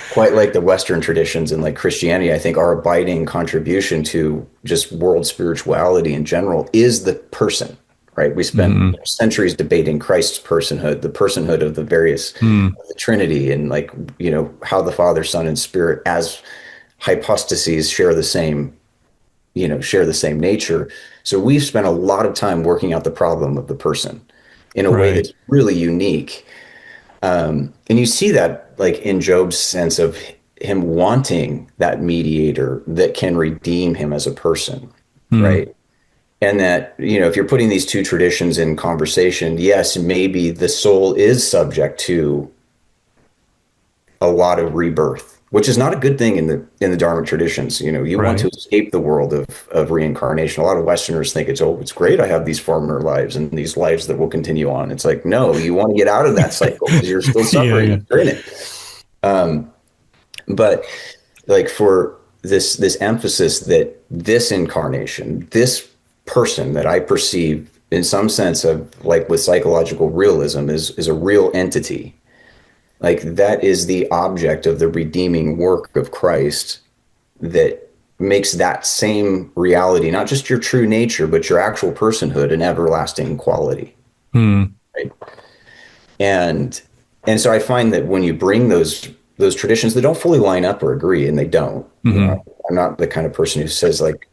quite like the Western traditions and like Christianity. I think our abiding contribution to just world spirituality in general is the person, right? We spent mhm, centuries debating Christ's personhood, the personhood of the various mm, of the Trinity, and like, how the Father, Son, and Spirit as hypostases share the same nature. So we've spent a lot of time working out the problem of the person in a way right, that's really unique. And you see that like in Job's sense of him wanting that mediator that can redeem him as a person, Hmm. right? And that, if you're putting these two traditions in conversation, yes, maybe the soul is subject to a lot of rebirth, which is not a good thing in the Dharma traditions. You want to Right. escape the world of reincarnation. A lot of Westerners think it's great. I have these former lives and these lives that will continue on. It's like, no, you want to get out of that cycle because you're still Yeah, suffering yeah. if you're in it. But like for this emphasis that this incarnation, this person that I perceive in some sense of like with psychological realism is a real entity, like that is the object of the redeeming work of Christ that makes that same reality not just your true nature but your actual personhood and everlasting quality, Hmm. right? And and so I find that when you bring those traditions that don't fully line up or agree, and they don't, Hmm. I'm not the kind of person who says like,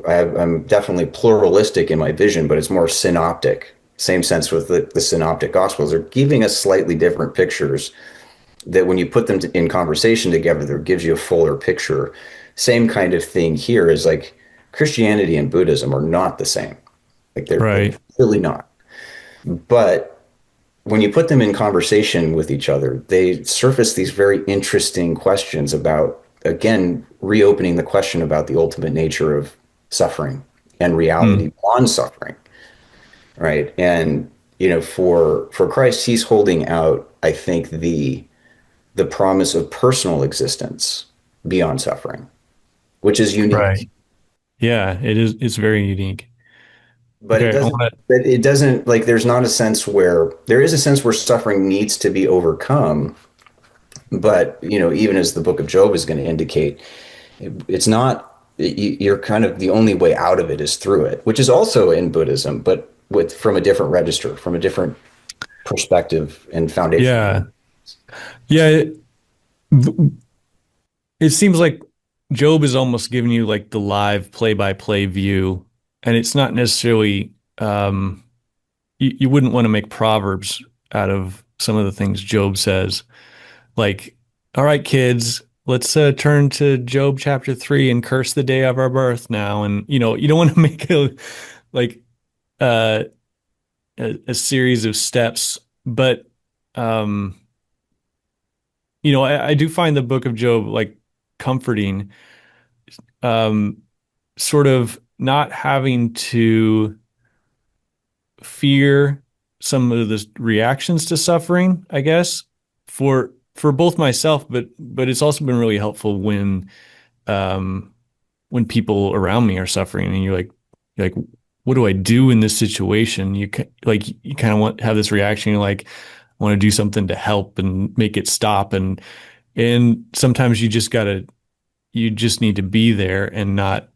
I'm definitely pluralistic in my vision, but it's more synoptic. Same sense with the synoptic gospels. They're giving us slightly different pictures that when you put them in conversation together, that gives you a fuller picture. Same kind of thing here is like Christianity and Buddhism are not the same. Like they're Right. really not. But when you put them in conversation with each other, they surface these very interesting questions about, again, reopening the question about the ultimate nature of suffering and reality Hmm. beyond suffering, right? And for Christ, he's holding out, I think, the promise of personal existence beyond suffering, which is Right. unique. Yeah, it is. It's very unique. But it Okay, I doesn't. want to. But it doesn't like. There's not a sense where there is a sense where suffering needs to be overcome. But even as the Book of Job is going to indicate, it's not. You're kind of the only way out of it is through it, which is also in Buddhism, but with from a different register, from a different perspective and foundation. Yeah, yeah. It seems like Job is almost giving you like the live play-by-play view, and it's not necessarily. You wouldn't want to make proverbs out of some of the things Job says. Like, all right, kids, let's turn to Job chapter 3 and curse the day of our birth now. And you don't want to make like uh, a series of steps, but um, I do find the book of Job like comforting, um, sort of not having to fear some of the reactions to suffering, I guess, for both myself, but it's also been really helpful um when people around me are suffering and you're like, what do I do in this situation? Like you kind of want have this reaction, you're like want to do something to help and make it stop, and sometimes you just need to be there and not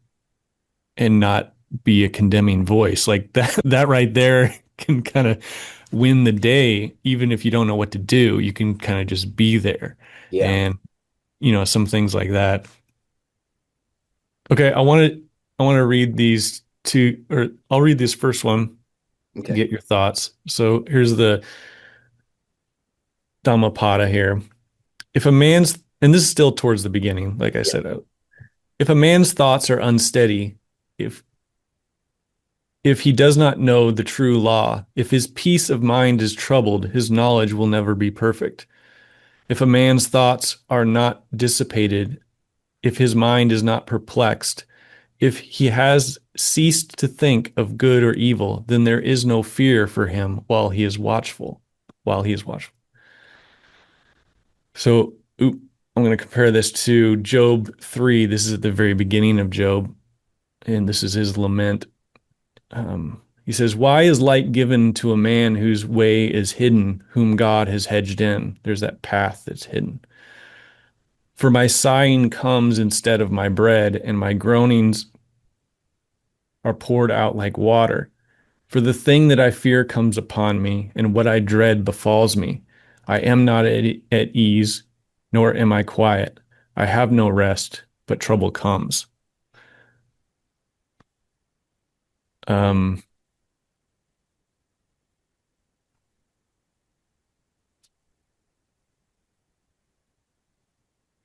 be a condemning voice. Like that right there can kind of win the day, even if you don't know what to do. You can kind of just be there. Yeah. And some things like that. Okay, I want to read these two, or I'll read this first one and Okay. get your thoughts. So here's the Dhammapada here. If a man's, and this is still towards the beginning, like I Yeah. said, if a man's thoughts are unsteady, if if he does not know the true law, if his peace of mind is troubled, his knowledge will never be perfect. If a man's thoughts are not dissipated, if his mind is not perplexed, if he has ceased to think of good or evil, then there is no fear for him while he is watchful. While he is watchful. So, I'm going to compare this to Job 3. This is at the very beginning of Job, and this is his lament. He says, why is light given to a man whose way is hidden, whom God has hedged in? There's that path that's hidden. For my sighing comes instead of my bread, and my groanings are poured out like water. For the thing that I fear comes upon me, and what I dread befalls me. I am not at ease, nor am I quiet. I have no rest, but trouble comes. Um,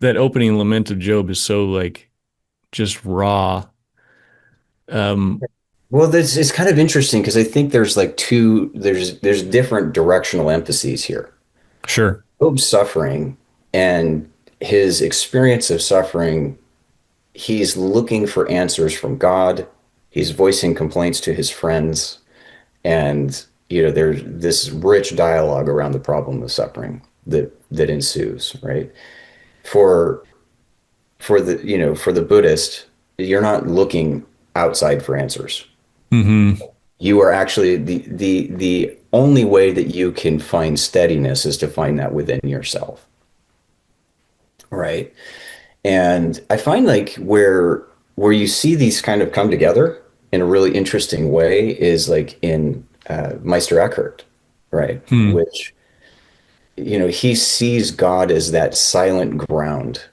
that opening lament of Job is so like just raw. Um, Well, this is kind of interesting because I think there's like there's different directional emphases here. sure. Job's suffering and his experience of suffering, he's looking for answers from God. He's voicing complaints to his friends, and there's this rich dialogue around the problem of suffering that ensues, right? For for the Buddhist, you're not looking outside for answers. Hmm. You are actually the only way that you can find steadiness is to find that within yourself, right? And I find like where you see these kind of come together in a really interesting way is like in Meister Eckhart, right? Hmm. Which he sees God as that silent ground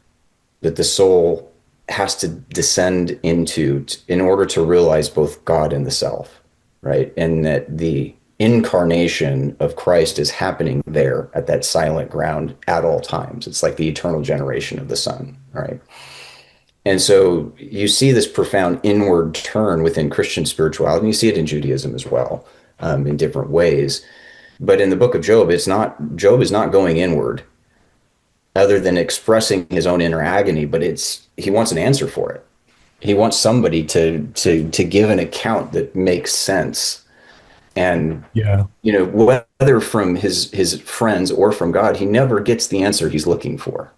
that the soul has to descend into in order to realize both God and the self, right? And that the incarnation of Christ is happening there at that silent ground at all times. It's like the eternal generation of the Son, right? And so you see this profound inward turn within Christian spirituality, and you see it in Judaism as well, in different ways. But in the book of Job, Job is not going inward other than expressing his own inner agony, but he wants an answer for it. He wants somebody to give an account that makes sense. And Yeah. whether from his friends or from God, he never gets the answer he's looking for.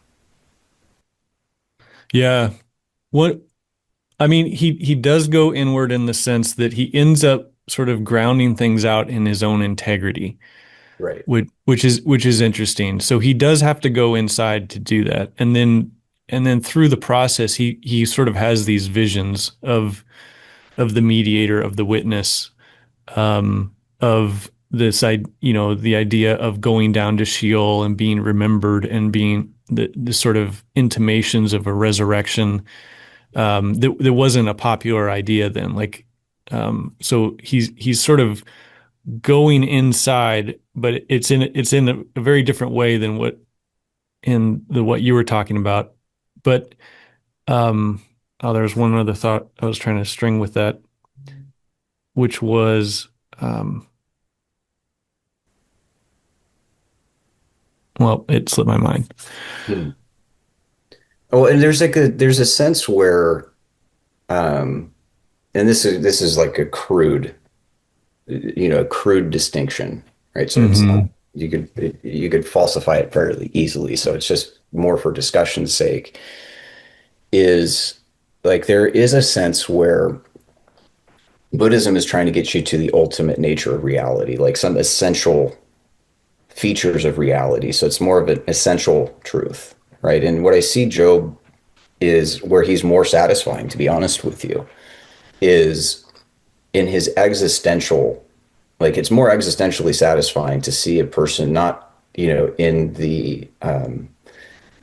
Yeah. What I mean, he does go inward in the sense that he ends up sort of grounding things out in his own integrity, Right. which is interesting. So he does have to go inside to do that. And then through the process he sort of has these visions of the mediator, of the witness, of this the idea of going down to Sheol and being remembered and being the sort of intimations of a resurrection. That wasn't a popular idea then. Like, so he's sort of going inside, but it's in a very different way than what you were talking about. But oh, there's one other thought I was trying to string with that, which was um, well, it slipped my mind. Hmm. Oh, and there's a sense where, um, and this is like a crude distinction, right? So it's not, Hmm. you could falsify it fairly easily. So it's just more for discussion's sake. Is like there is a sense where Buddhism is trying to get you to the ultimate nature of reality, like some essential features of reality. So it's more of an essential truth, right? And what I see Job is where he's more satisfying, to be honest with you, is in his existential, like it's more existentially satisfying to see a person not, in the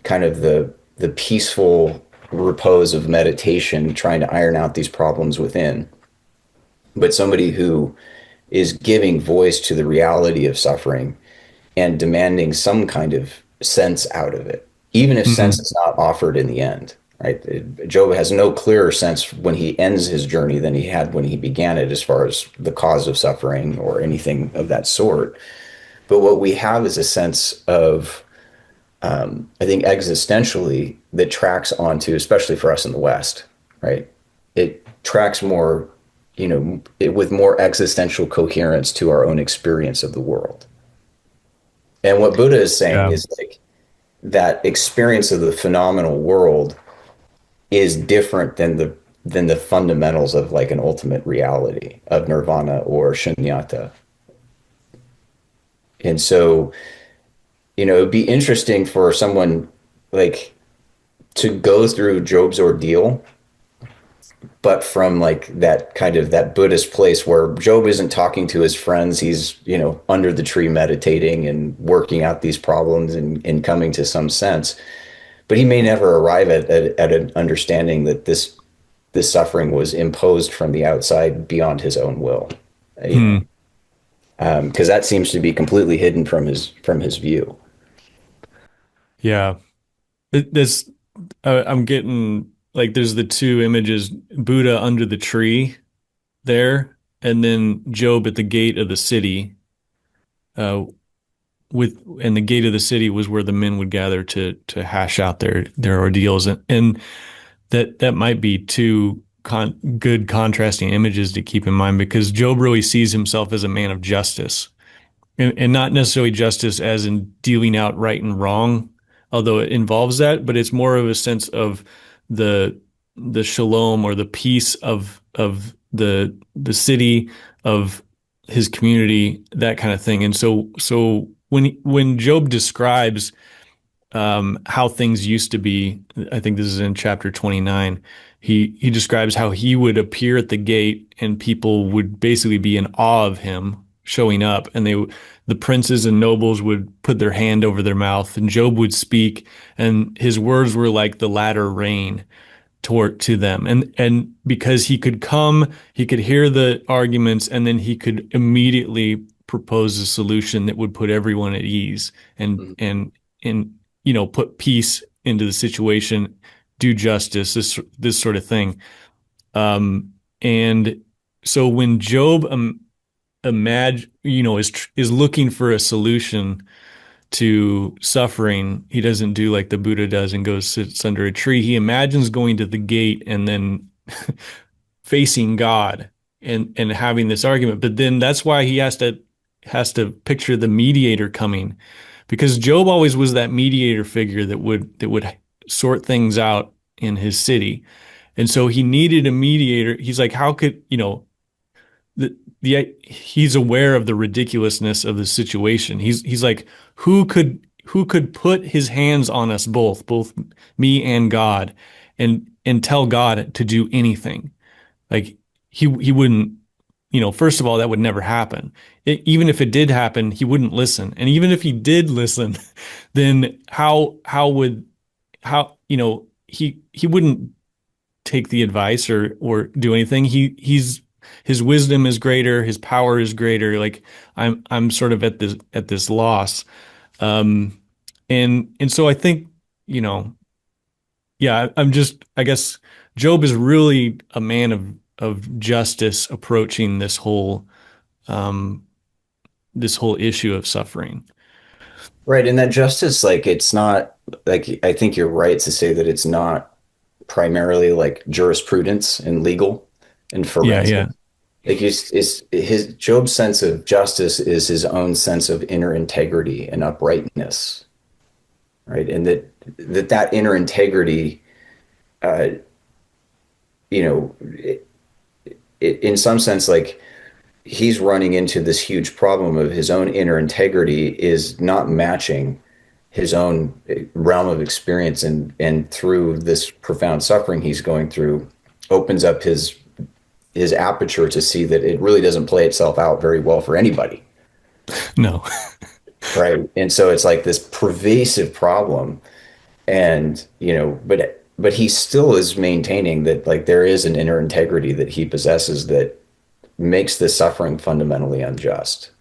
kind of the peaceful repose of meditation, trying to iron out these problems within, but somebody who is giving voice to the reality of suffering and demanding some kind of sense out of it, even if sense Hmm. is not offered in the end. Right? Job has no clearer sense when he ends his journey than he had when he began it, as far as the cause of suffering or anything of that sort. But what we have is a sense of, I think, existentially that tracks onto, especially for us in the West, right? It tracks more, with more existential coherence to our own experience of the world. And what Buddha is saying Yeah. is like that experience of the phenomenal world is different than the fundamentals of like an ultimate reality of nirvana or shunyata. And so, it'd be interesting for someone like to go through Job's ordeal, but from like that kind of that Buddhist place where Job isn't talking to his friends, he's, under the tree meditating and working out these problems and coming to some sense. But he may never arrive at an understanding that this suffering was imposed from the outside beyond his own will, Hmm. because that seems to be completely hidden from his view. Yeah. This. I'm getting like there's the two images, Buddha under the tree there, and then Job at the gate of the city. Uh, and the gate of the city was where the men would gather to hash out their ordeals, and that might be two good contrasting images to keep in mind because Job really sees himself as a man of justice and not necessarily justice as in dealing out right and wrong, although it involves that, but it's more of a sense of the the shalom or the peace of the city of his community, that kind of thing. And so when Job describes how things used to be. I think this is in chapter 29. He describes how he would appear at the gate and people would basically be in awe of him showing up, and the princes and nobles would put their hand over their mouth, and Job would speak, and his words were like the latter rain toward to them, and because he could come, he could hear the arguments, and then he could immediately propose a solution that would put everyone at ease and put peace into the situation, do justice, this sort of thing. And so when Job is looking for a solution to suffering, he doesn't do like the Buddha does and goes sits under a tree. He imagines going to the gate and then facing God and having this argument. But then that's why he has to picture the mediator coming, because Job always was that mediator figure that would sort things out in his city. And so he needed a mediator. He's like, how could, he's aware of the ridiculousness of the situation. He's like, who could put his hands on us both me and God, and tell God to do anything? Like he wouldn't, first of all, that would never happen. Even if it did happen, he wouldn't listen. And even if he did listen, then he wouldn't take the advice or do anything. His wisdom is greater, his power is greater. Like I'm sort of at this loss. Um, and so I think, you know, yeah, I guess Job is really a man of justice approaching um, this whole issue of suffering. Right. And that justice, like, it's not like, I think you're right to say that it's not primarily like jurisprudence and legal and Yeah, forensic. yeah. Like, is his Job's sense of justice is his own sense of inner integrity and uprightness, right? And that inner integrity, uh, you know, in some sense, like, he's running into this huge problem of his own inner integrity is not matching his own realm of experience, and through this profound suffering he's going through opens up his aperture to see that it really doesn't play itself out very well for anybody, No. right? And so it's like this pervasive problem, and but he still is maintaining that, like, there is an inner integrity that he possesses that makes the suffering fundamentally unjust.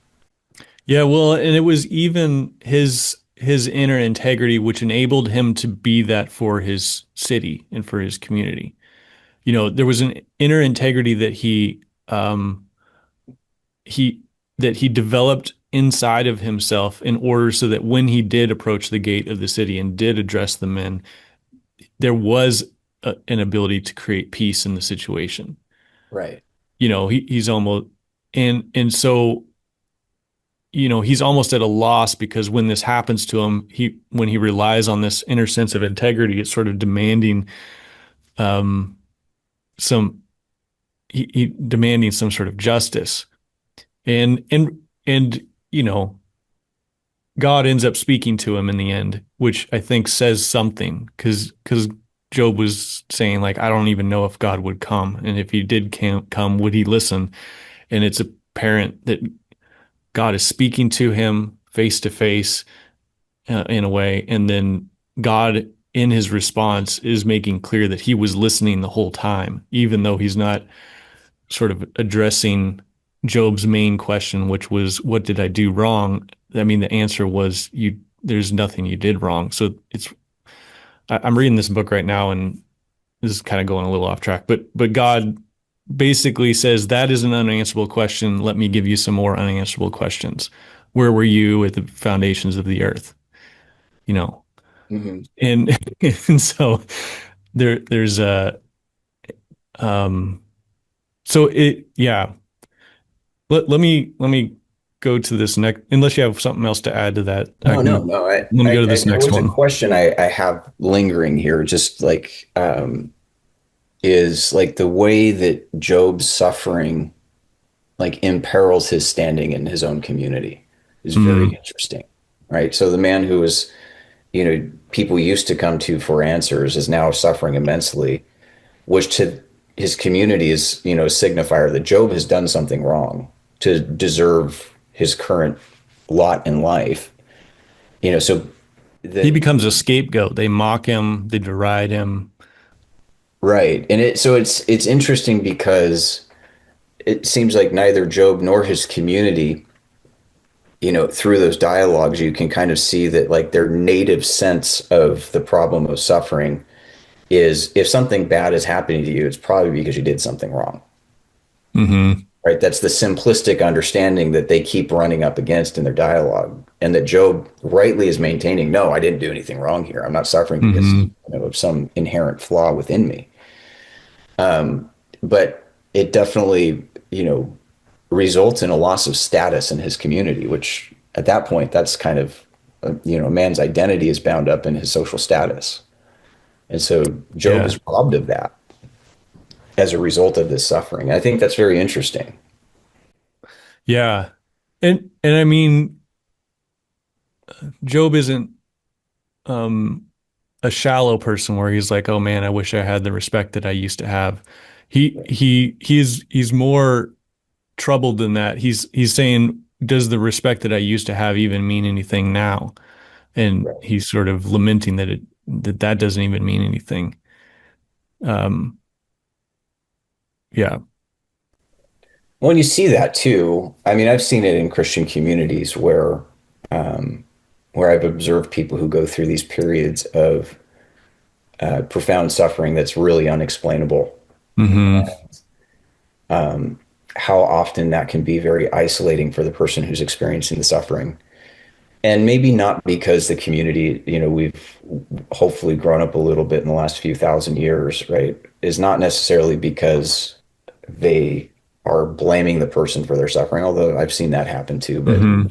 Yeah, well, and it was even his inner integrity which enabled him to be that for his city and for his community. There was an inner integrity he that he developed inside of himself in order so that when he did approach the gate of the city and did address the men, there was an ability to create peace in the situation. Right. He's almost and so he's almost at a loss because when this happens to him, when he relies on this inner sense of integrity, it's sort of demanding um, some he demanding some sort of justice. And God ends up speaking to him in the end, which I think says something because Job was saying, like, I don't even know if God would come, and if he did come, would he listen? And it's apparent that God is speaking to him face to face in a way, and then God in his response is making clear that he was listening the whole time, even though he's not sort of addressing Job's main question, which was, what did I do wrong? I mean, the answer was, there's nothing you did wrong. So I'm reading this book right now, and this is kind of going a little off track, but God basically says that is an unanswerable question. Let me give you some more unanswerable questions. Where were you at the foundations of the earth? You know, Hmm. and and so there's a um so it yeah. Let me go to this next. Unless you have something else to add to that, I No, no, can. no. Let me go to this There next was a one. question I have lingering here, just like is like the way that Job's suffering like imperils his standing in his own community is very Mm, interesting, right? So the man who was, people used to come to for answers is now suffering immensely, which to his community is, a signifier that Job has done something wrong to deserve his current lot in life. So he the becomes a scapegoat. They mock him. They deride him. right. And it's interesting because it seems like neither Job nor his community, through those dialogues, you can kind of see that like their native sense of the problem of suffering is if something bad is happening to you, it's probably because you did something wrong. Hmm. Right? That's the simplistic understanding that they keep running up against in their dialogue. And that Job rightly is maintaining, no, I didn't do anything wrong here. I'm not suffering because Hmm. of some inherent flaw within me. But it definitely, results in a loss of status in his community, which at that point, that's kind of, a man's identity is bound up in his social status. And so Job Yeah. is robbed of that as a result of this suffering. I think that's very interesting. Yeah. And I mean, Job isn't um a shallow person where he's like, "Oh man, I wish I had the respect that I used to have." He's more troubled than that. He's saying, "Does the respect that I used to have even mean anything now?" And Right. he's sort of lamenting that doesn't even mean anything. Um, yeah. Well, you see that too. I mean, I've seen it in Christian communities um, where I've observed people who go through these periods of profound suffering that's really unexplainable. Hmm. How often that can be very isolating for the person who's experiencing the suffering. And maybe not because the community, we've hopefully grown up a little bit in the last few thousand years, right? Is not necessarily because they are blaming the person for their suffering, although I've seen that happen too. But Hmm.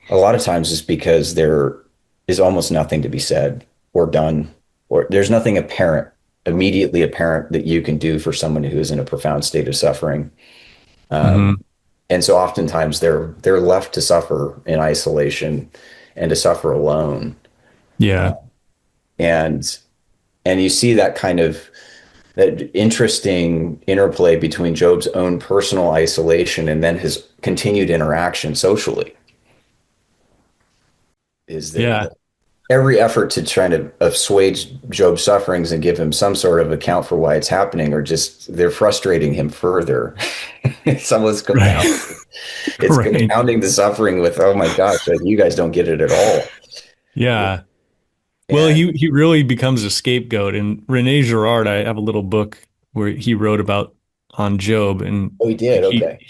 a lot of times it's because there is almost nothing to be said or done, or there's nothing apparent, immediately apparent that you can do for someone who is in a profound state of suffering. Hmm. And so oftentimes they're left to suffer in isolation and to suffer alone. Yeah. And and you see that kind of that interesting interplay between Job's own personal isolation and then his continued interaction socially is that Yeah. every effort to try to assuage Job's sufferings and give him some sort of account for why it's happening, or just they're frustrating him further. It's almost Right. compounding. It's Right. compounding the suffering with, oh my gosh, like, you guys don't get it at all. Yeah. Well, And he really becomes a scapegoat. And Rene Girard, I have a little book where he wrote about on Job, and oh, he did. Okay.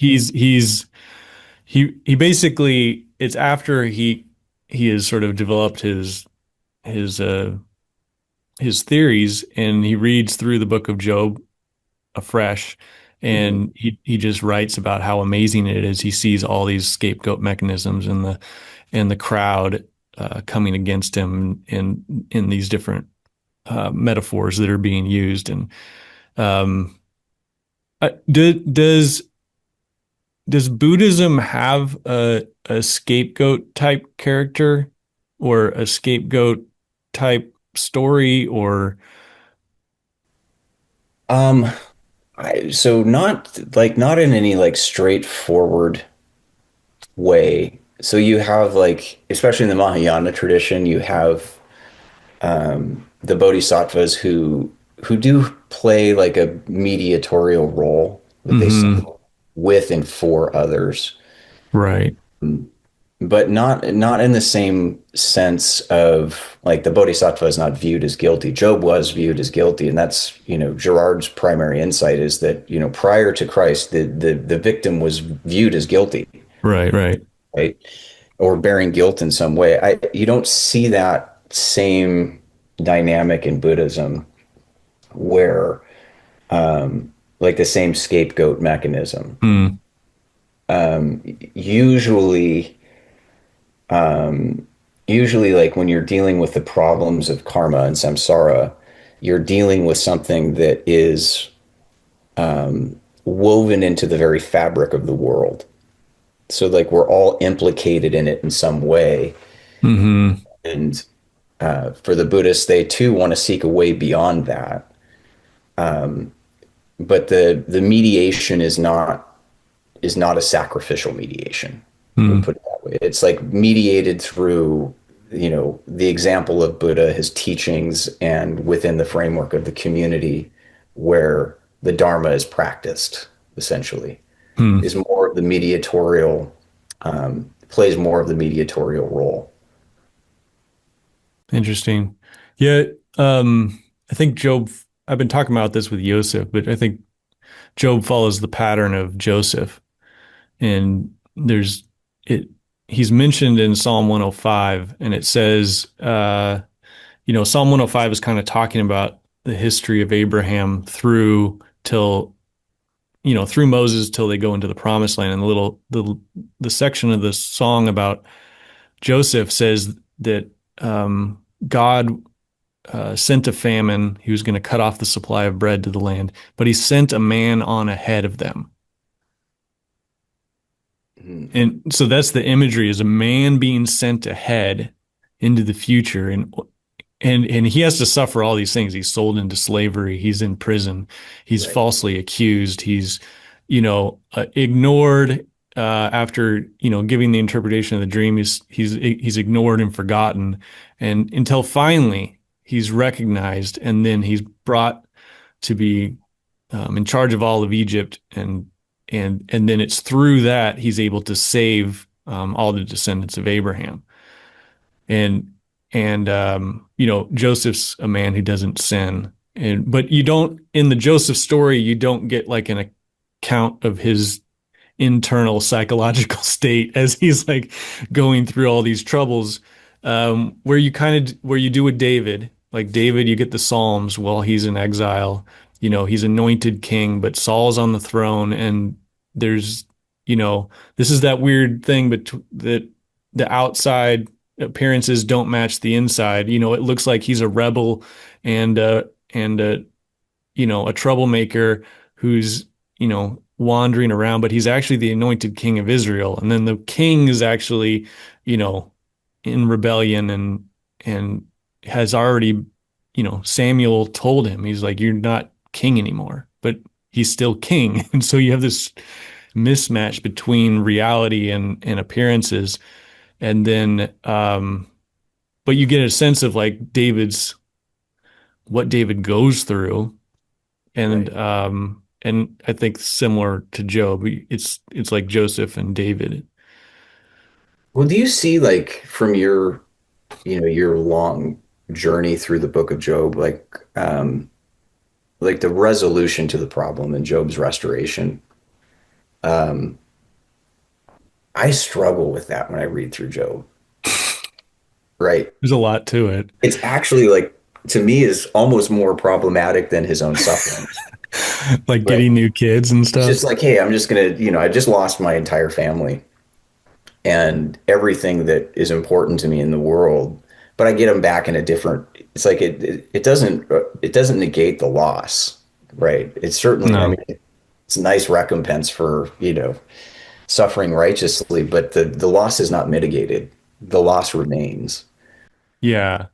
he basically it's after he has sort of developed his uh his theories, and he reads through the book of Job afresh, Hmm. and he just writes about how amazing it is. He sees all these scapegoat mechanisms in the crowd coming against him in these different metaphors that are being used. And um, does Buddhism have a scapegoat type character or a scapegoat type story or Um, so not in any like straightforward way. So you have like, especially in the Mahayana tradition, you have the bodhisattvas who do play like a mediatorial role, but they hmm suffer with and for others. right. but not in the same sense of like the bodhisattva is not viewed as guilty. Job was viewed as guilty, and that's, Girard's primary insight is that, prior to Christ, the victim was viewed as guilty, Right, right. right? Or bearing guilt in some way. You don't see that same dynamic in Buddhism where like the same scapegoat mechanism. Hmm. Usually usually like when you're dealing with the problems of karma and samsara, you're dealing with something that is woven into the very fabric of the world. So like we're all implicated in it in some way. Hmm. And for the Buddhists, they too want to seek a way beyond that. But the mediation is not a sacrificial mediation. We'll Hmm. put it that way. It's like mediated through, the example of Buddha, his teachings, and within the framework of the community where the Dharma is practiced, essentially, Hmm. is more of the mediatorial, plays more of the mediatorial role. Interesting. Yeah. I think Job, I've been talking about this with Yosef, but I think Job follows the pattern of Joseph. And there's it, he's mentioned in Psalm 105, and it says, Psalm 105 is kind of talking about the history of Abraham through Moses till they go into the promised land. And the section of the song about Joseph says that God sent a famine. He was going to cut off the supply of bread to the land, but he sent a man on ahead of them. Mhm. And so that's the imagery, is a man being sent ahead into the future. And he has to suffer all these things. He's sold into slavery. He's in prison. He's Right. falsely accused. He's, ignored after, giving the interpretation of the dream. He's ignored and forgotten, and until finally he's recognized, and then he's brought to be in charge of all of Egypt, and then it's through that he's able to save all the descendants of Abraham. And Joseph's a man who doesn't sin. But you don't, in the Joseph story, you don't get like an account of his internal psychological state as he's like going through all these troubles. Where you do with David, like David, you get the Psalms while he's in exile. He's anointed king, but Saul's on the throne, and there's, this is that weird thing, but that the outside appearances don't match the inside. It looks like he's a rebel and a troublemaker who's, wandering around, but he's actually the anointed king of Israel. And then the king is actually, you know, in rebellion, and has already, Samuel told him, he's like, you're not king anymore, but he's still king. And so you have this mismatch between reality and appearances. And then but you get a sense of like what David goes through. Right. And I think similar to Job, it's like Joseph and David. Well, do you see like from your long journey through the book of Job, like the resolution to the problem in Job's restoration? Um, I struggle with that when I read through Job, right? There's a lot to it. It's actually like to me is almost more problematic than his own suffering, Like right? getting new kids and It's stuff. just like, hey, I'm just gonna, I just lost my entire family and everything that is important to me in the world, but I get them back in a different. It's like it doesn't negate the loss, right? It's certainly, I No. mean, it's a nice recompense for suffering righteously, but the loss is not mitigated. The loss remains, Yeah.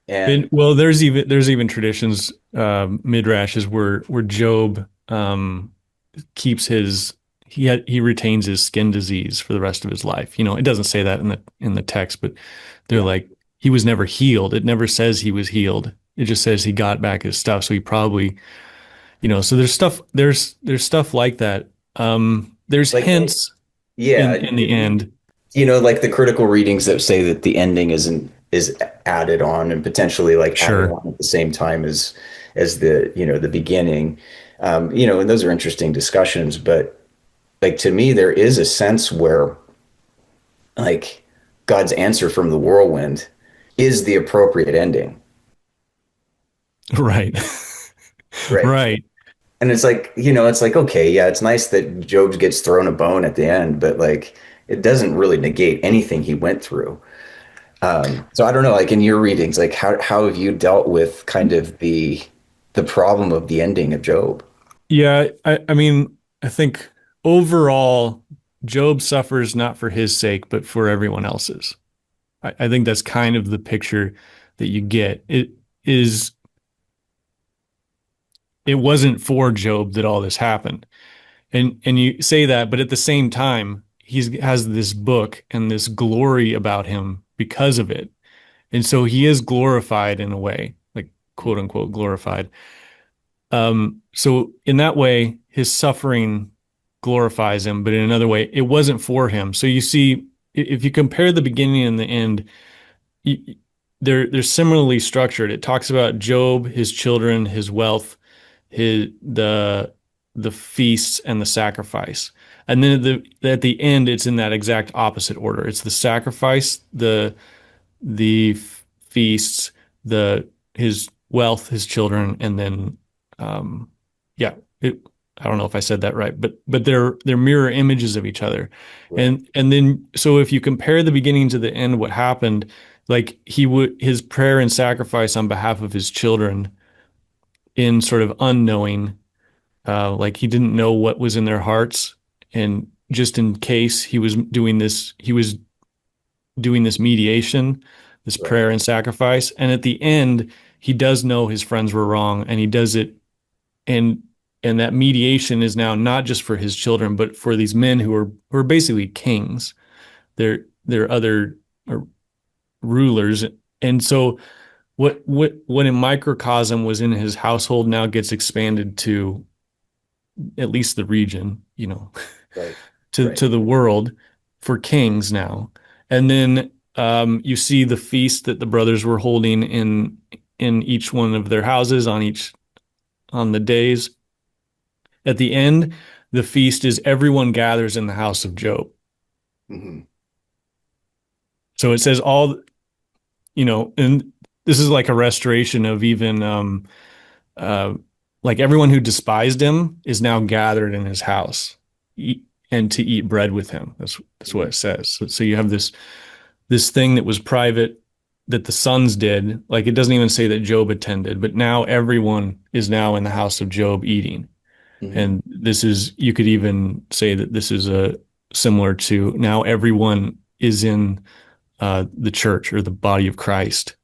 and And well, there's even traditions, midrashes where Job keeps he retains his skin disease for the rest of his life. It doesn't say that in the text, but they're yeah, like he was never healed. It never says he was healed. It just says he got back his stuff. So he probably, so there's stuff like that. There's like hints yeah, in the end. like the critical readings that say that the ending is added on and potentially like added Sure. on at the same time as the beginning. And those are interesting discussions, but like to me, there is a sense where like God's answer from the whirlwind is the appropriate ending, Right. right? Right. And it's like, it's like, okay, yeah, it's nice that Job gets thrown a bone at the end, but like it doesn't really negate anything he went through. So I don't know, like in your readings, like how have you dealt with kind of the problem of the ending of Job? Yeah, I mean, I think overall, Job suffers not for his sake, but for everyone else's. I think that's kind of the picture that you get. Is it wasn't for Job that all this happened. And you say that, but at the same time, he has this book and this glory about him because of it. And so he is glorified in a way, like quote unquote glorified. So in that way, his suffering glorifies him, but in another way, it wasn't for him. So you see, if you compare the beginning and the end, they're similarly structured. It talks about Job, his children, his wealth, his the feasts and the sacrifice. And then at the end, it's in that exact opposite order. It's the sacrifice, the feasts, the his wealth, his children, and then um, yeah, I don't know if I said that right, but they're mirror images of each other, Right. and then so if you compare the beginning to the end, what happened, like he would his prayer and sacrifice on behalf of his children in sort of unknowing, like he didn't know what was in their hearts, and just in case he was doing this mediation, this Right. prayer and sacrifice. And at the end, he does know his friends were wrong, and he does it. And that mediation is now not just for his children, but for these men who are basically kings. They're other rulers. And so what in microcosm was in his household now gets expanded to at least the region, Right. Right. to the world for kings now. And then you see the feast that the brothers were holding in each one of their houses on the days. At the end, the feast is everyone gathers in the house of Job. Hmm. So it says and this is like a restoration of even uh, like everyone who despised him is now gathered in his house and to eat bread with him. That's what Hmm. it says. So you have this thing that was private that the sons did. Like it doesn't even say that Job attended, but now everyone is now in the house of Job eating. Hmm. And this is, you could even say that this is a similar to now everyone is in the church or the body of Christ,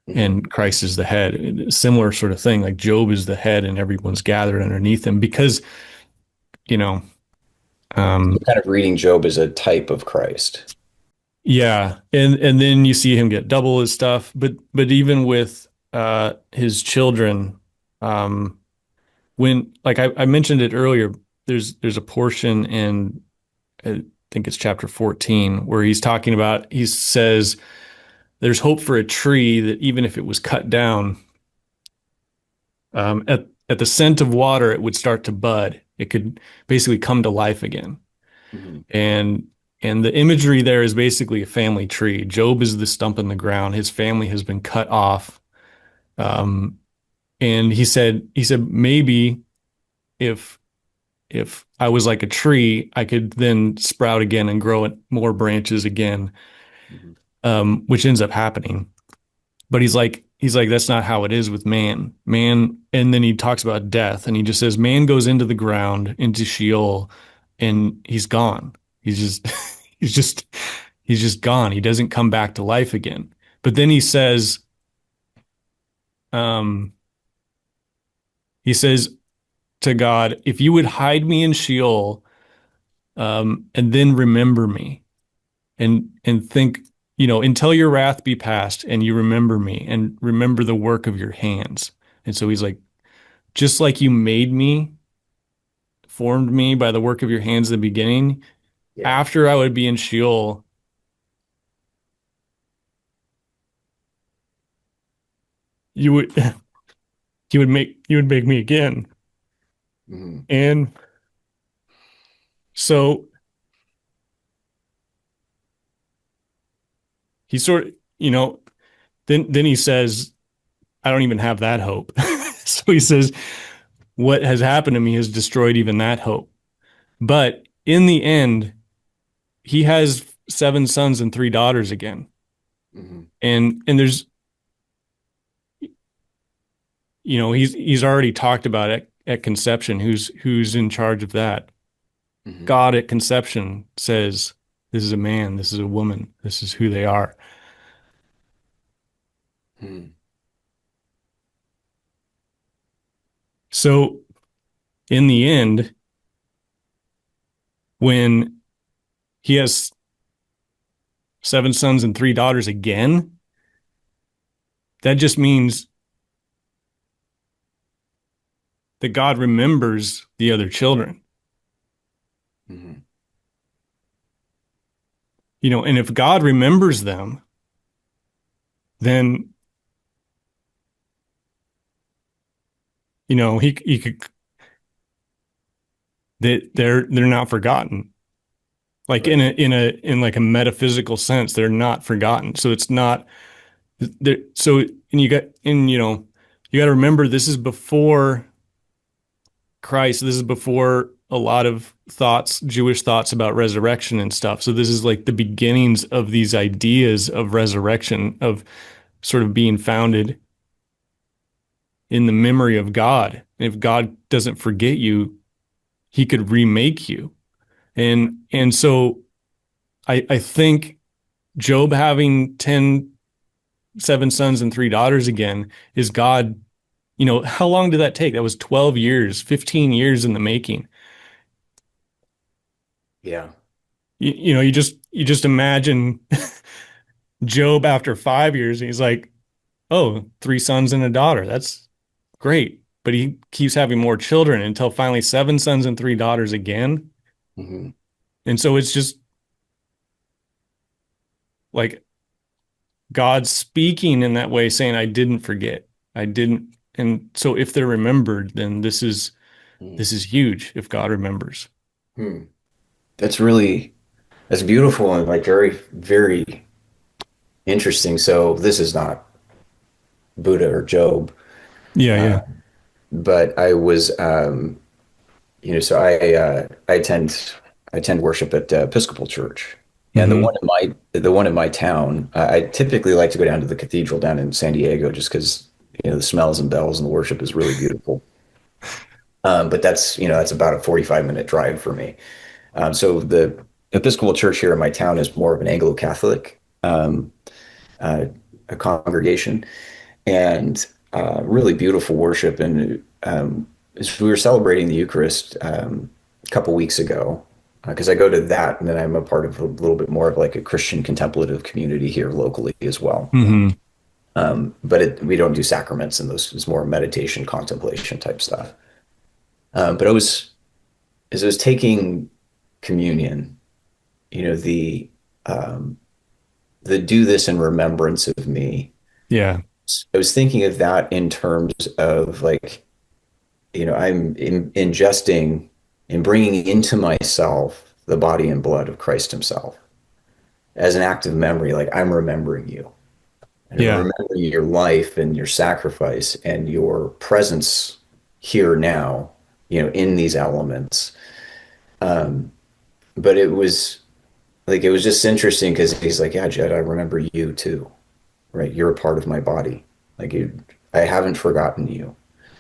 Hmm. and Christ is the head. Similar sort of thing. Like Job is the head, and everyone's gathered underneath him because you know, So um, kind of reading Job as a type of Christ. yeah. And then you see him get double his stuff, but even with his children, um, when like I mentioned it earlier, there's a portion in I think it's chapter 14 where he's talking about he says there's hope for a tree that even if it was cut down, at the scent of water, it would start to bud. It could basically come to life again. Hmm. And the imagery there is basically a family tree. Job is the stump in the ground. His family has been cut off. Um, and he said maybe if I was like a tree, I could then sprout again and grow more branches again, Hmm. which ends up happening. But he's like that's not how it is with man. Man, and then he talks about death, and he just says man goes into the ground, into Sheol, and he's gone. He's just he's just he's just gone. He doesn't come back to life again. But then um, he says to God, if you would hide me in Sheol, and then remember me, and think, until your wrath be past, and you remember me, and remember the work of your hands. And so he's like, just like you made me, formed me by the work of your hands in the beginning, Yeah. after I would be in Sheol, you would you would make me again. Hmm. And so he sort of, then he says, I don't even have that hope. So he says, what has happened to me has destroyed even that hope. But in the end, he has seven sons and three daughters again. Hmm. And there's, he's already talked about it at conception, who's in charge of that. Hmm. God at conception says, this is a man, this is a woman, this is who they are. Hmm. So in the end, when he has seven sons and three daughters again, that just means that God remembers the other children. Hmm. And if God remembers them, then he could that they're not forgotten. Like Right. in like a metaphysical sense, they're not forgotten. So it's not there. So you got to remember this is before Christ. This is before a lot of thoughts, Jewish thoughts about resurrection and stuff. So this is like the beginnings of these ideas of resurrection, of sort of being founded in the memory of God. And if God doesn't forget you, he could remake you. And so I think Job having seven sons and three daughters again is God. How long did that take? That was 12 years, 15 years in the making. Yeah. You just imagine Job after 5 years, and he's like, oh, three sons and a daughter. That's great. But he keeps having more children until finally seven sons and three daughters again. Hmm. And so it's just like God speaking in that way, saying, I didn't forget. I didn't. And so if they're remembered, then this is huge if God remembers. Hmm. That's really that's beautiful and like very, very interesting. So this is not Buddha or Job, Yeah, uh, yeah. but I was, so I attend worship at Episcopal Church, and Hmm. the one in my town. I typically like to go down to the cathedral down in San Diego just because the smells and bells and the worship is really beautiful. But that's about a 45-minute drive for me. So the Episcopal Church here in my town is more of an Anglo-Catholic uh, a congregation, and really beautiful worship. And as we were celebrating the Eucharist a couple weeks ago, because I go to that, and then I'm a part of a little bit more of like a Christian contemplative community here locally as well. Hmm. But we don't do sacraments and those. It's more meditation, contemplation type stuff. But as I was taking communion, you know, the do this in remembrance of me. Yeah. I was thinking of that in terms of like, I'm ingesting and bringing into myself the body and blood of Christ himself as an act of memory. Like I'm remembering you and Yeah. remembering your life and your sacrifice and your presence here now, in these elements. But it was just interesting because he's like, yeah, Jed, I remember you too, right? You're a part of my body. Like I haven't forgotten you.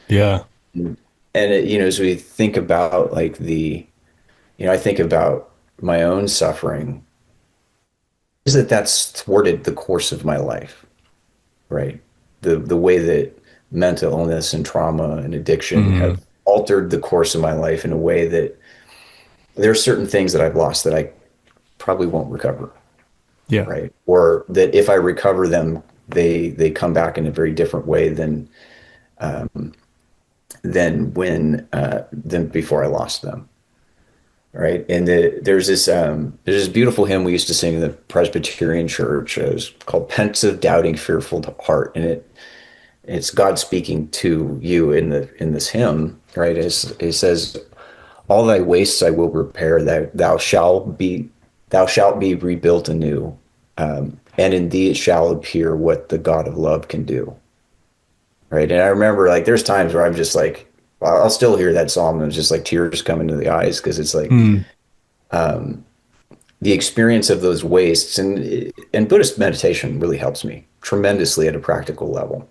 Yeah. And as we think about I think about my own suffering, is that's thwarted the course of my life, right? The way that mental illness and trauma and addiction Hmm. have altered the course of my life in a way that there are certain things that I've lost that I probably won't recover, Yeah. right? Or that if I recover them, they come back in a very different way than before I lost them. Right. And there's this beautiful hymn we used to sing in the Presbyterian church. It was called Pensive, Doubting, Fearful Heart. And it's God speaking to you in this hymn, right? It says, "All thy wastes I will repair; that thou shalt be rebuilt anew, and in thee it shall appear what the God of love can do." Right? And I remember like there's times where I'm just like, I'll still hear that psalm and it's just like tears coming to the eyes because it's like Mm. the experience of those wastes and Buddhist meditation really helps me tremendously at a practical level.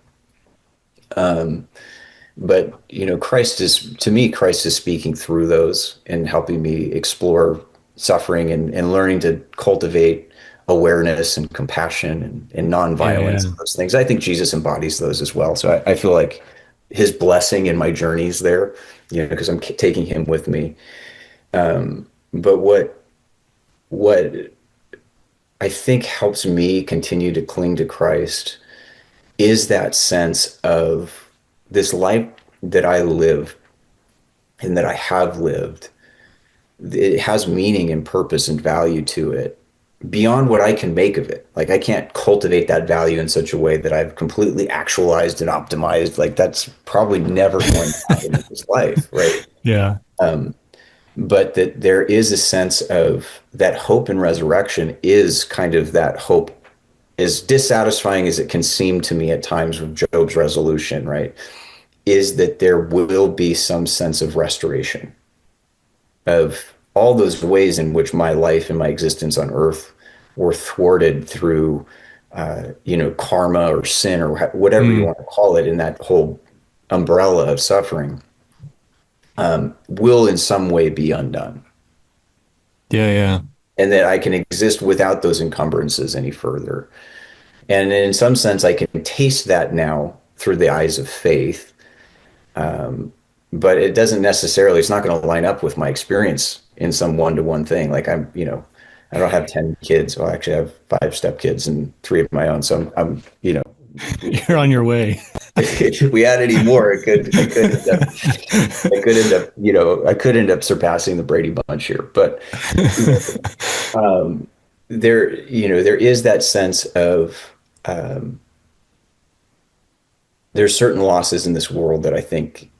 But Christ is to me, Christ is speaking through those and helping me explore suffering and learning to cultivate awareness and compassion and nonviolence, Yeah. and those things. I think Jesus embodies those as well. So I feel like his blessing in my journeys there, because I'm taking him with me. But what I think helps me continue to cling to Christ is that sense of this life that I live and that I have lived. It has meaning and purpose and value to it beyond what I can make of it. Like I can't cultivate that value in such a way that I've completely actualized and optimized. Like that's probably never going to happen in this life, right? Yeah. But that there is a sense of that hope and resurrection is kind of that hope, as dissatisfying as it can seem to me at times with Job's resolution, right? Is that there will be some sense of restoration of all those ways in which my life and my existence on earth were thwarted through, karma or sin or whatever you Mm. want to call it in that whole umbrella of suffering, will in some way be undone. Yeah. Yeah. And that I can exist without those encumbrances any further. And in some sense, I can taste that now through the eyes of faith. But it doesn't necessarily, it's not going to line up with my experience in some one-to-one thing. Like I don't have 10 kids. Well, actually I have 5 stepkids and 3 of my own. So You're on your way. if we had any more, I could end up, I could end up surpassing the Brady Bunch here. But there is that sense of, there's certain losses in this world that I think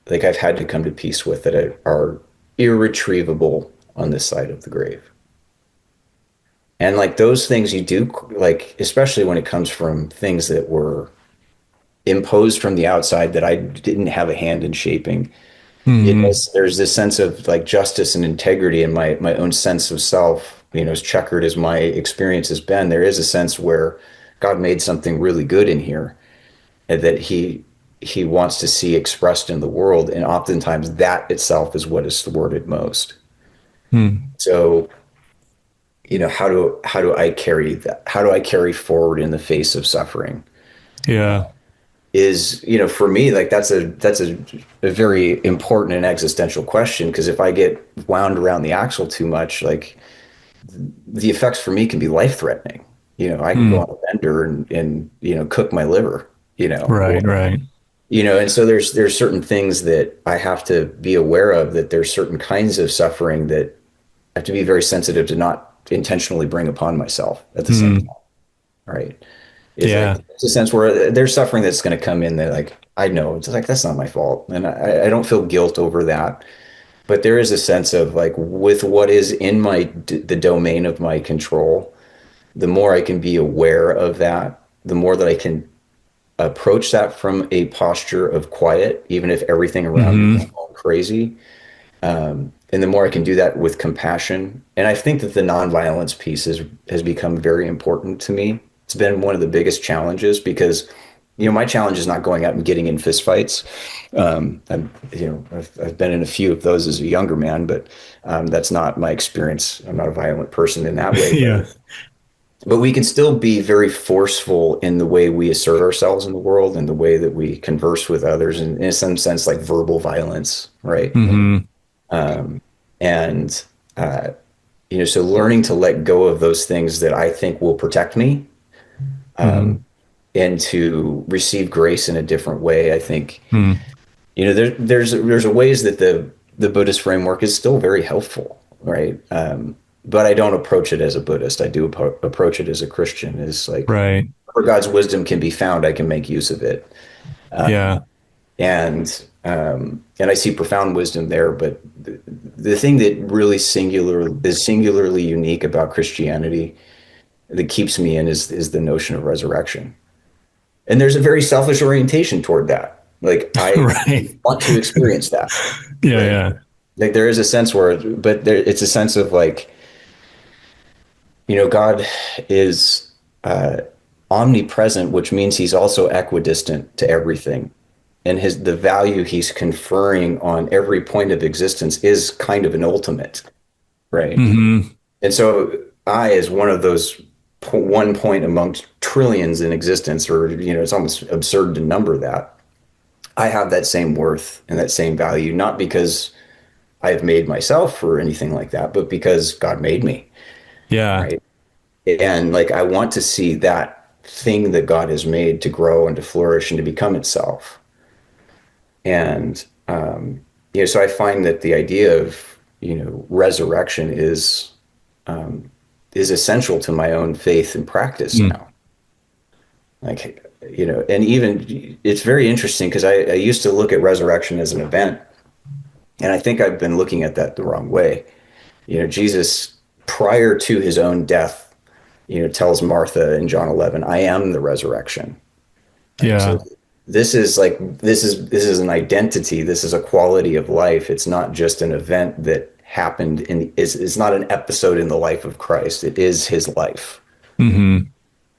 like I've had to come to peace with that are irretrievable on this side of the grave. And like those things you do, like, especially when it comes from things that were imposed from the outside that I didn't have a hand in shaping. Hmm. There's this sense of like justice and integrity in my own sense of self, as checkered as my experience has been, there is a sense where God made something really good in here and that he wants to see expressed in the world. And oftentimes that itself is what is thwarted most. Hmm. So, how do I carry that? How do I carry forward in the face of suffering? Yeah. Is, for me, like that's a very important and existential question. Because if I get wound around the axle too much, like the effects for me can be life threatening. I can go Hmm. on a bender and cook my liver, Right. or Right. and so there's certain things that I have to be aware of, that there's certain kinds of suffering that I have to be very sensitive to not intentionally bring upon myself at the same Hmm. time, right? Is like Yeah. it's a sense where there's suffering that's going to come in that like I know it's like that's not my fault, and I don't feel guilt over that. But there is a sense of like with what is in the domain of my control, the more I can be aware of that, the more that I can approach that from a posture of quiet, even if everything around me is Hmm. going crazy. And the more I can do that with compassion. And I think that the nonviolence piece has become very important to me. It's been one of the biggest challenges because, my challenge is not going out and getting in fistfights. I've been in a few of those as a younger man, but that's not my experience. I'm not a violent person in that way, Yeah. but we can still be very forceful in the way we assert ourselves in the world and the way that we converse with others, and in some sense, like verbal violence, right? Hmm. And so learning to let go of those things that I think will protect me, Hmm. and to receive grace in a different way. I think Hmm. there's a ways that the Buddhist framework is still very helpful, right? But I don't approach it as a Buddhist. I do approach it as a Christian. Is like Right. where God's wisdom can be found, I can make use of it. Yeah. And I see profound wisdom there. But the thing that really singularly unique about Christianity that keeps me in is the notion of resurrection. And there's a very selfish orientation toward that. Like I Right. want to experience that, Yeah, right? yeah. Like there is a sense where, but there, it's a sense of like, God is omnipresent, which means he's also equidistant to everything. And the value he's conferring on every point of existence is kind of an ultimate, right? Hmm. And so I, as one of those one point amongst trillions in existence, or, it's almost absurd to number that. I have that same worth and that same value, not because I've made myself or anything like that, but because God made me, Yeah. right? And like I want to see that thing that God has made to grow and to flourish and to become itself. And so I find that the idea of resurrection is essential to my own faith and practice Mm. now. Like and even it's very interesting because I used to look at resurrection as an event, and I think I've been looking at that the wrong way. Jesus, prior to his own death, tells Martha in John 11, "I am the resurrection." Like so, Yeah. this is an identity. This is a quality of life. It's not just an event that happened in is not an episode in the life of Christ. It is his life, Hmm.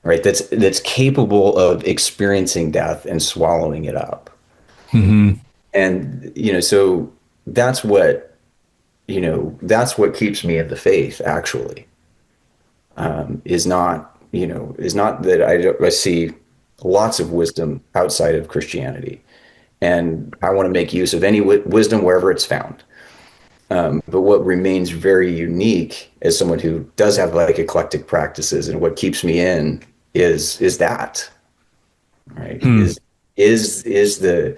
right? That's capable of experiencing death and swallowing it up. Hmm. And so that's what that's what keeps me in the faith. Actually, is not that I see lots of wisdom outside of Christianity, and I want to make use of any wisdom wherever it's found. But what remains very unique as someone who does have like eclectic practices, and what keeps me in is that, right? Hmm. Is the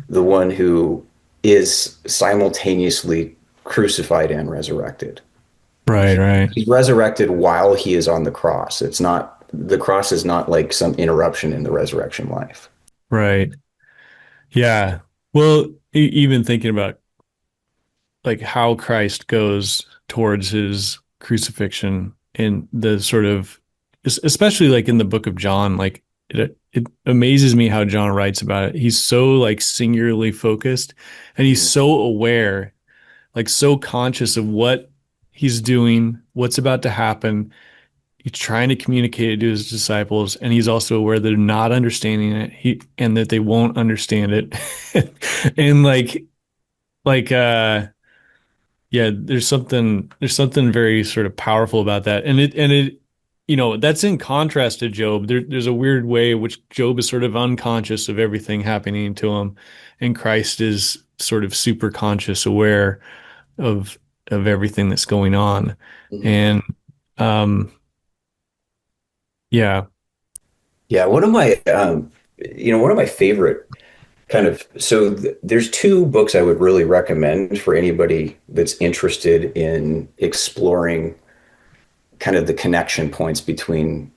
one who is simultaneously crucified and resurrected. Right, right, He's resurrected while he is on the cross. It's not the cross is not like some interruption in the resurrection life. right. Yeah. Well, even thinking about like how Christ goes towards his crucifixion and the sort of, especially like in the book of John, like it amazes me how John writes about it. He's so like singularly focused and he's Mhm. so aware, like so conscious of what he's doing, what's about to happen. He's trying to communicate it to his disciples, and he's also aware that they're not understanding it. And that they won't understand it. And like yeah, there's something very sort of powerful about that. And it that's in contrast to Job. There's a weird way which Job is sort of unconscious of everything happening to him, and Christ is sort of super conscious, aware of everything that's going on. Mhm. And um yeah. Yeah, one of my favorite kind of there's two books I would really recommend for anybody that's interested in exploring kind of the connection points between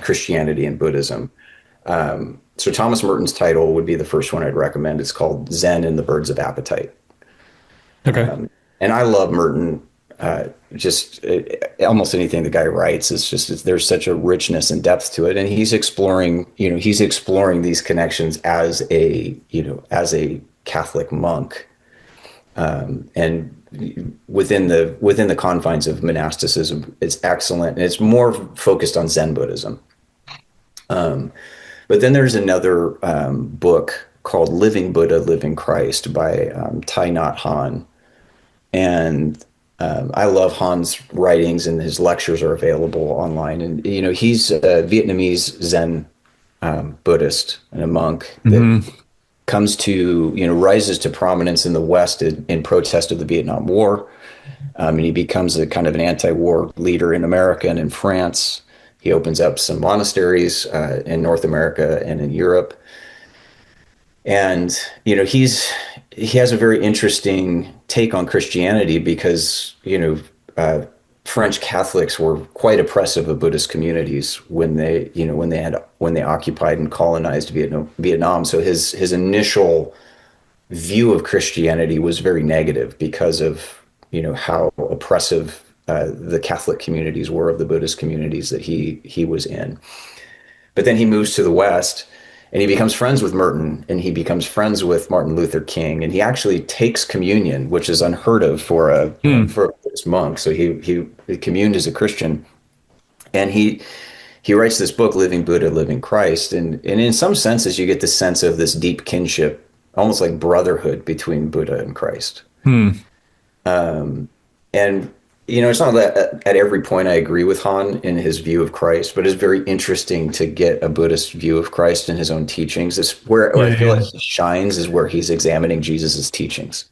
Christianity and Buddhism. So Thomas Merton's title would be the first one I'd recommend. It's called Zen and the Birds of Appetite. Okay. And I love Merton. Just almost anything the guy writes is there's such a richness and depth to it, and he's exploring these connections as a Catholic monk, and within the confines of monasticism, it's excellent, and it's more focused on Zen Buddhism. But then there's another book called Living Buddha, Living Christ by Thich Nhat Hanh. And I love Han's writings, and his lectures are available online. And he's a Vietnamese Zen Buddhist and a monk that Hmm. rises to prominence in the West in protest of the Vietnam War. And he becomes a kind of an anti-war leader in America and in France. He opens up some monasteries in North America and in Europe. And he has a very interesting take on Christianity because French Catholics were quite oppressive of Buddhist communities when they, when they occupied and colonized Vietnam. So his initial view of Christianity was very negative because of, how oppressive the Catholic communities were of the Buddhist communities that he was in. But then he moves to the West and he becomes friends with Merton and he becomes friends with Martin Luther King. And he actually takes communion, which is unheard of for Hmm. for a Buddhist monk. So he communed as a Christian. And he writes this book, Living Buddha, Living Christ. And in some senses, you get the sense of this deep kinship, almost like brotherhood between Buddha and Christ. Hmm. And it's not that at every point I agree with Han in his view of Christ, but it's very interesting to get a Buddhist view of Christ in his own teachings. This where Yeah, I feel like yeah. he shines is where he's examining Jesus's teachings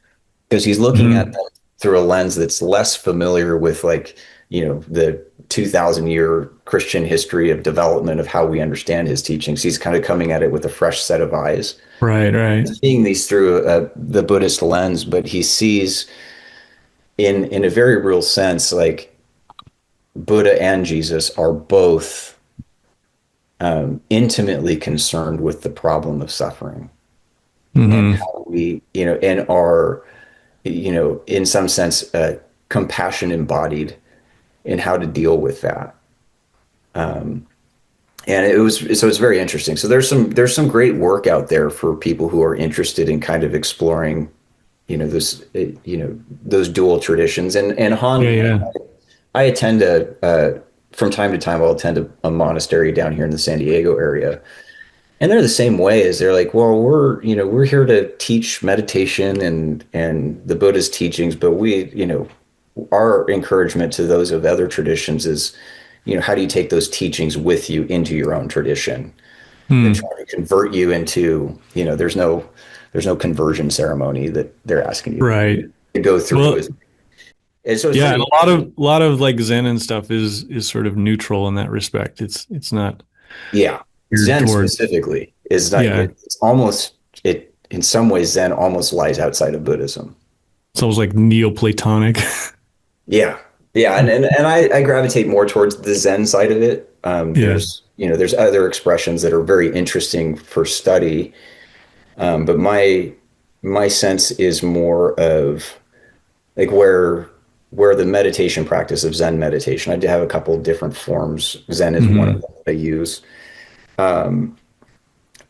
because he's looking at Hmm. them through a lens that's less familiar with like the 2,000-year Christian history of development of how we understand his teachings. He's kind of coming at it with a fresh set of eyes, Right, right. seeing these through the Buddhist lens, but he sees in a very real sense like Buddha and Jesus are both intimately concerned with the problem of suffering and Hmm. how we, and are, in some sense, compassion embodied in how to deal with that. And it's very interesting. So there's some great work out there for people who are interested in kind of exploring, this, those dual traditions. And Yeah, Han, yeah. I attend from time to time, I'll attend a monastery down here in the San Diego area. And they're the same way as they're like, well, we're here to teach meditation and the Buddhist teachings, but our encouragement to those of other traditions is, how do you take those teachings with you into your own tradition and Hmm. try to convert you into, there's no conversion ceremony that they're asking you Right. to go through. Well, And so it's yeah, pretty and interesting. a lot of like Zen and stuff is sort of neutral in that respect. It's not Yeah. geared Zen toward, specifically is not, yeah. it's almost, in some ways, Zen almost lies outside of Buddhism. It's almost like Neoplatonic. Yeah. Yeah. And I gravitate more towards the Zen side of it. Yeah. There's other expressions that are very interesting for study. But my sense is more of like where the meditation practice of Zen meditation. I do have a couple of different forms. Zen is one of Hmm. them that I use.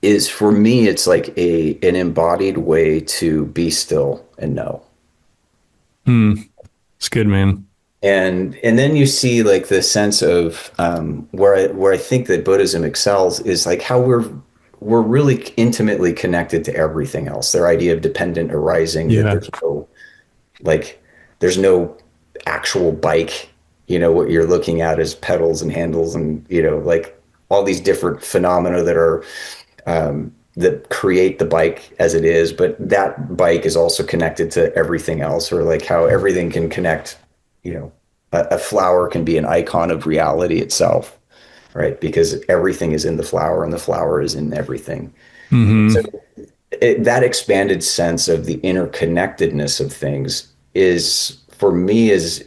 Is for me, it's like an embodied way to be still and know. Hmm. It's good, man. And then you see like the sense of where I think that Buddhism excels is like how we're really intimately connected to everything else. Their idea of dependent arising, that Yeah. like there's no actual bike. What you're looking at is pedals and handles and like all these different phenomena that create the bike as it is, but that bike is also connected to everything else, or like how everything can connect. A flower can be an icon of reality itself, right? Because everything is in the flower and the flower is in everything. So Hmm. that expanded sense of the interconnectedness of things is for me is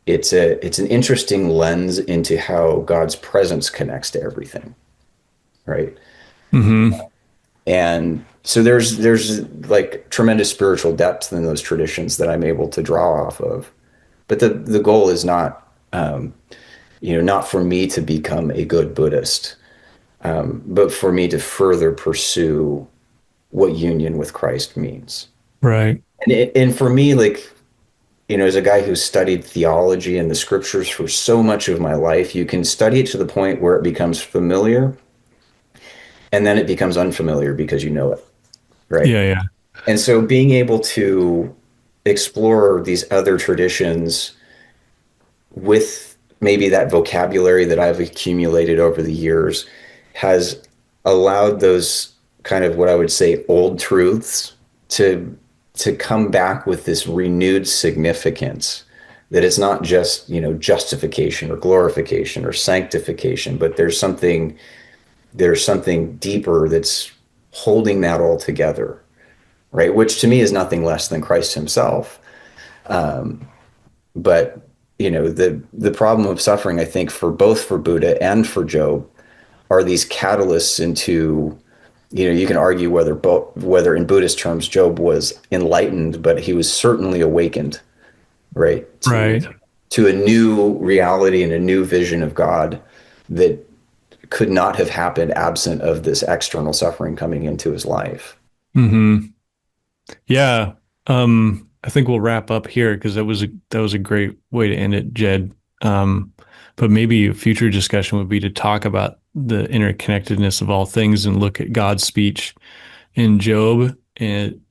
it's an interesting lens into how God's presence connects to everything, right? Hmm. And so there's like tremendous spiritual depth in those traditions that I'm able to draw off of. But the goal is not not for me to become a good Buddhist, but for me to further pursue what union with Christ means. Right. And for me, like, as a guy who's studied theology and the scriptures for so much of my life, you can study it to the point where it becomes familiar and then it becomes unfamiliar because you know it, right? Yeah, yeah. And so being able to explore these other traditions with maybe that vocabulary that I've accumulated over the years has allowed those kind of what I would say old truths to come back with this renewed significance, that it's not just justification or glorification or sanctification, but there's something deeper that's holding that all together, right? Which to me is nothing less than Christ himself. But the problem of suffering, I think, for both for Buddha and for Job are these catalysts into, you can argue whether in Buddhist terms Job was enlightened, but he was certainly awakened, right, Right. to a new reality and a new vision of God that could not have happened absent of this external suffering coming into his life. Hmm. Yeah. I think we'll wrap up here because that was a great way to end it, Jed. Um, but maybe a future discussion would be to talk about the interconnectedness of all things and look at God's speech in Job and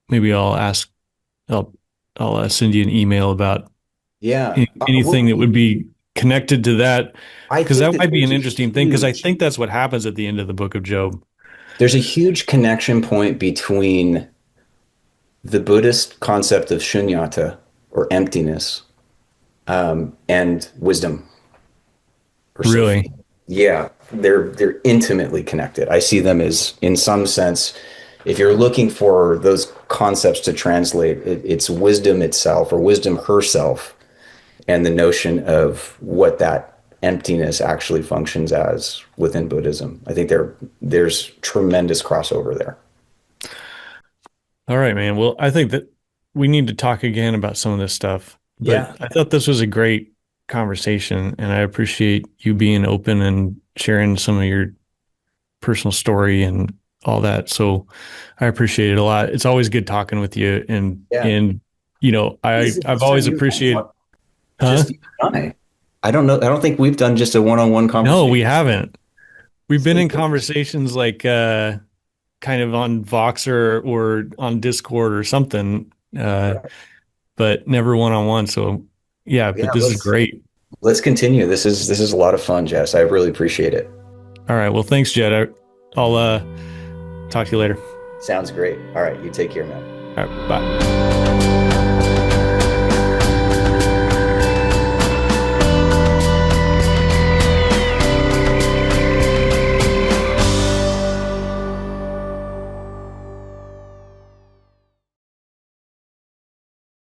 maybe I'll send you an email about Yeah. anything Well, that would be connected to that I because think that that might be there's an a interesting thing because I huge think that's what happens at the end of the book of Job. there's a huge connection point between the Buddhist concept of shunyata or emptiness and wisdom or Really. sophia. Yeah, they're intimately connected. I see them as, in some sense, if you're looking for those concepts to translate, it's wisdom itself or wisdom herself, and the notion of what that emptiness actually functions as within Buddhism. I think there's tremendous crossover there. All right, man. Well, I think that we need to talk again about some of this stuff, but Yeah. I thought this was a great conversation and I appreciate you being open and sharing some of your personal story and all that. So I appreciate it a lot. It's always good talking with you Yeah. and This is the I've first time always you and I appreciated, talk, huh? just you and I. I don't know. I don't think we've done just a one-on-one No, conversation. we haven't. We've It's been been in good. conversations like kind of on Voxer or on Discord or something, but never one on one. So yeah, but Yeah, this is great. let's continue. This is a lot of fun, Jess. I really appreciate it. All right. Well, thanks, Jed. I'll talk to you later. Sounds great. All right, you take care, man. All right. Bye.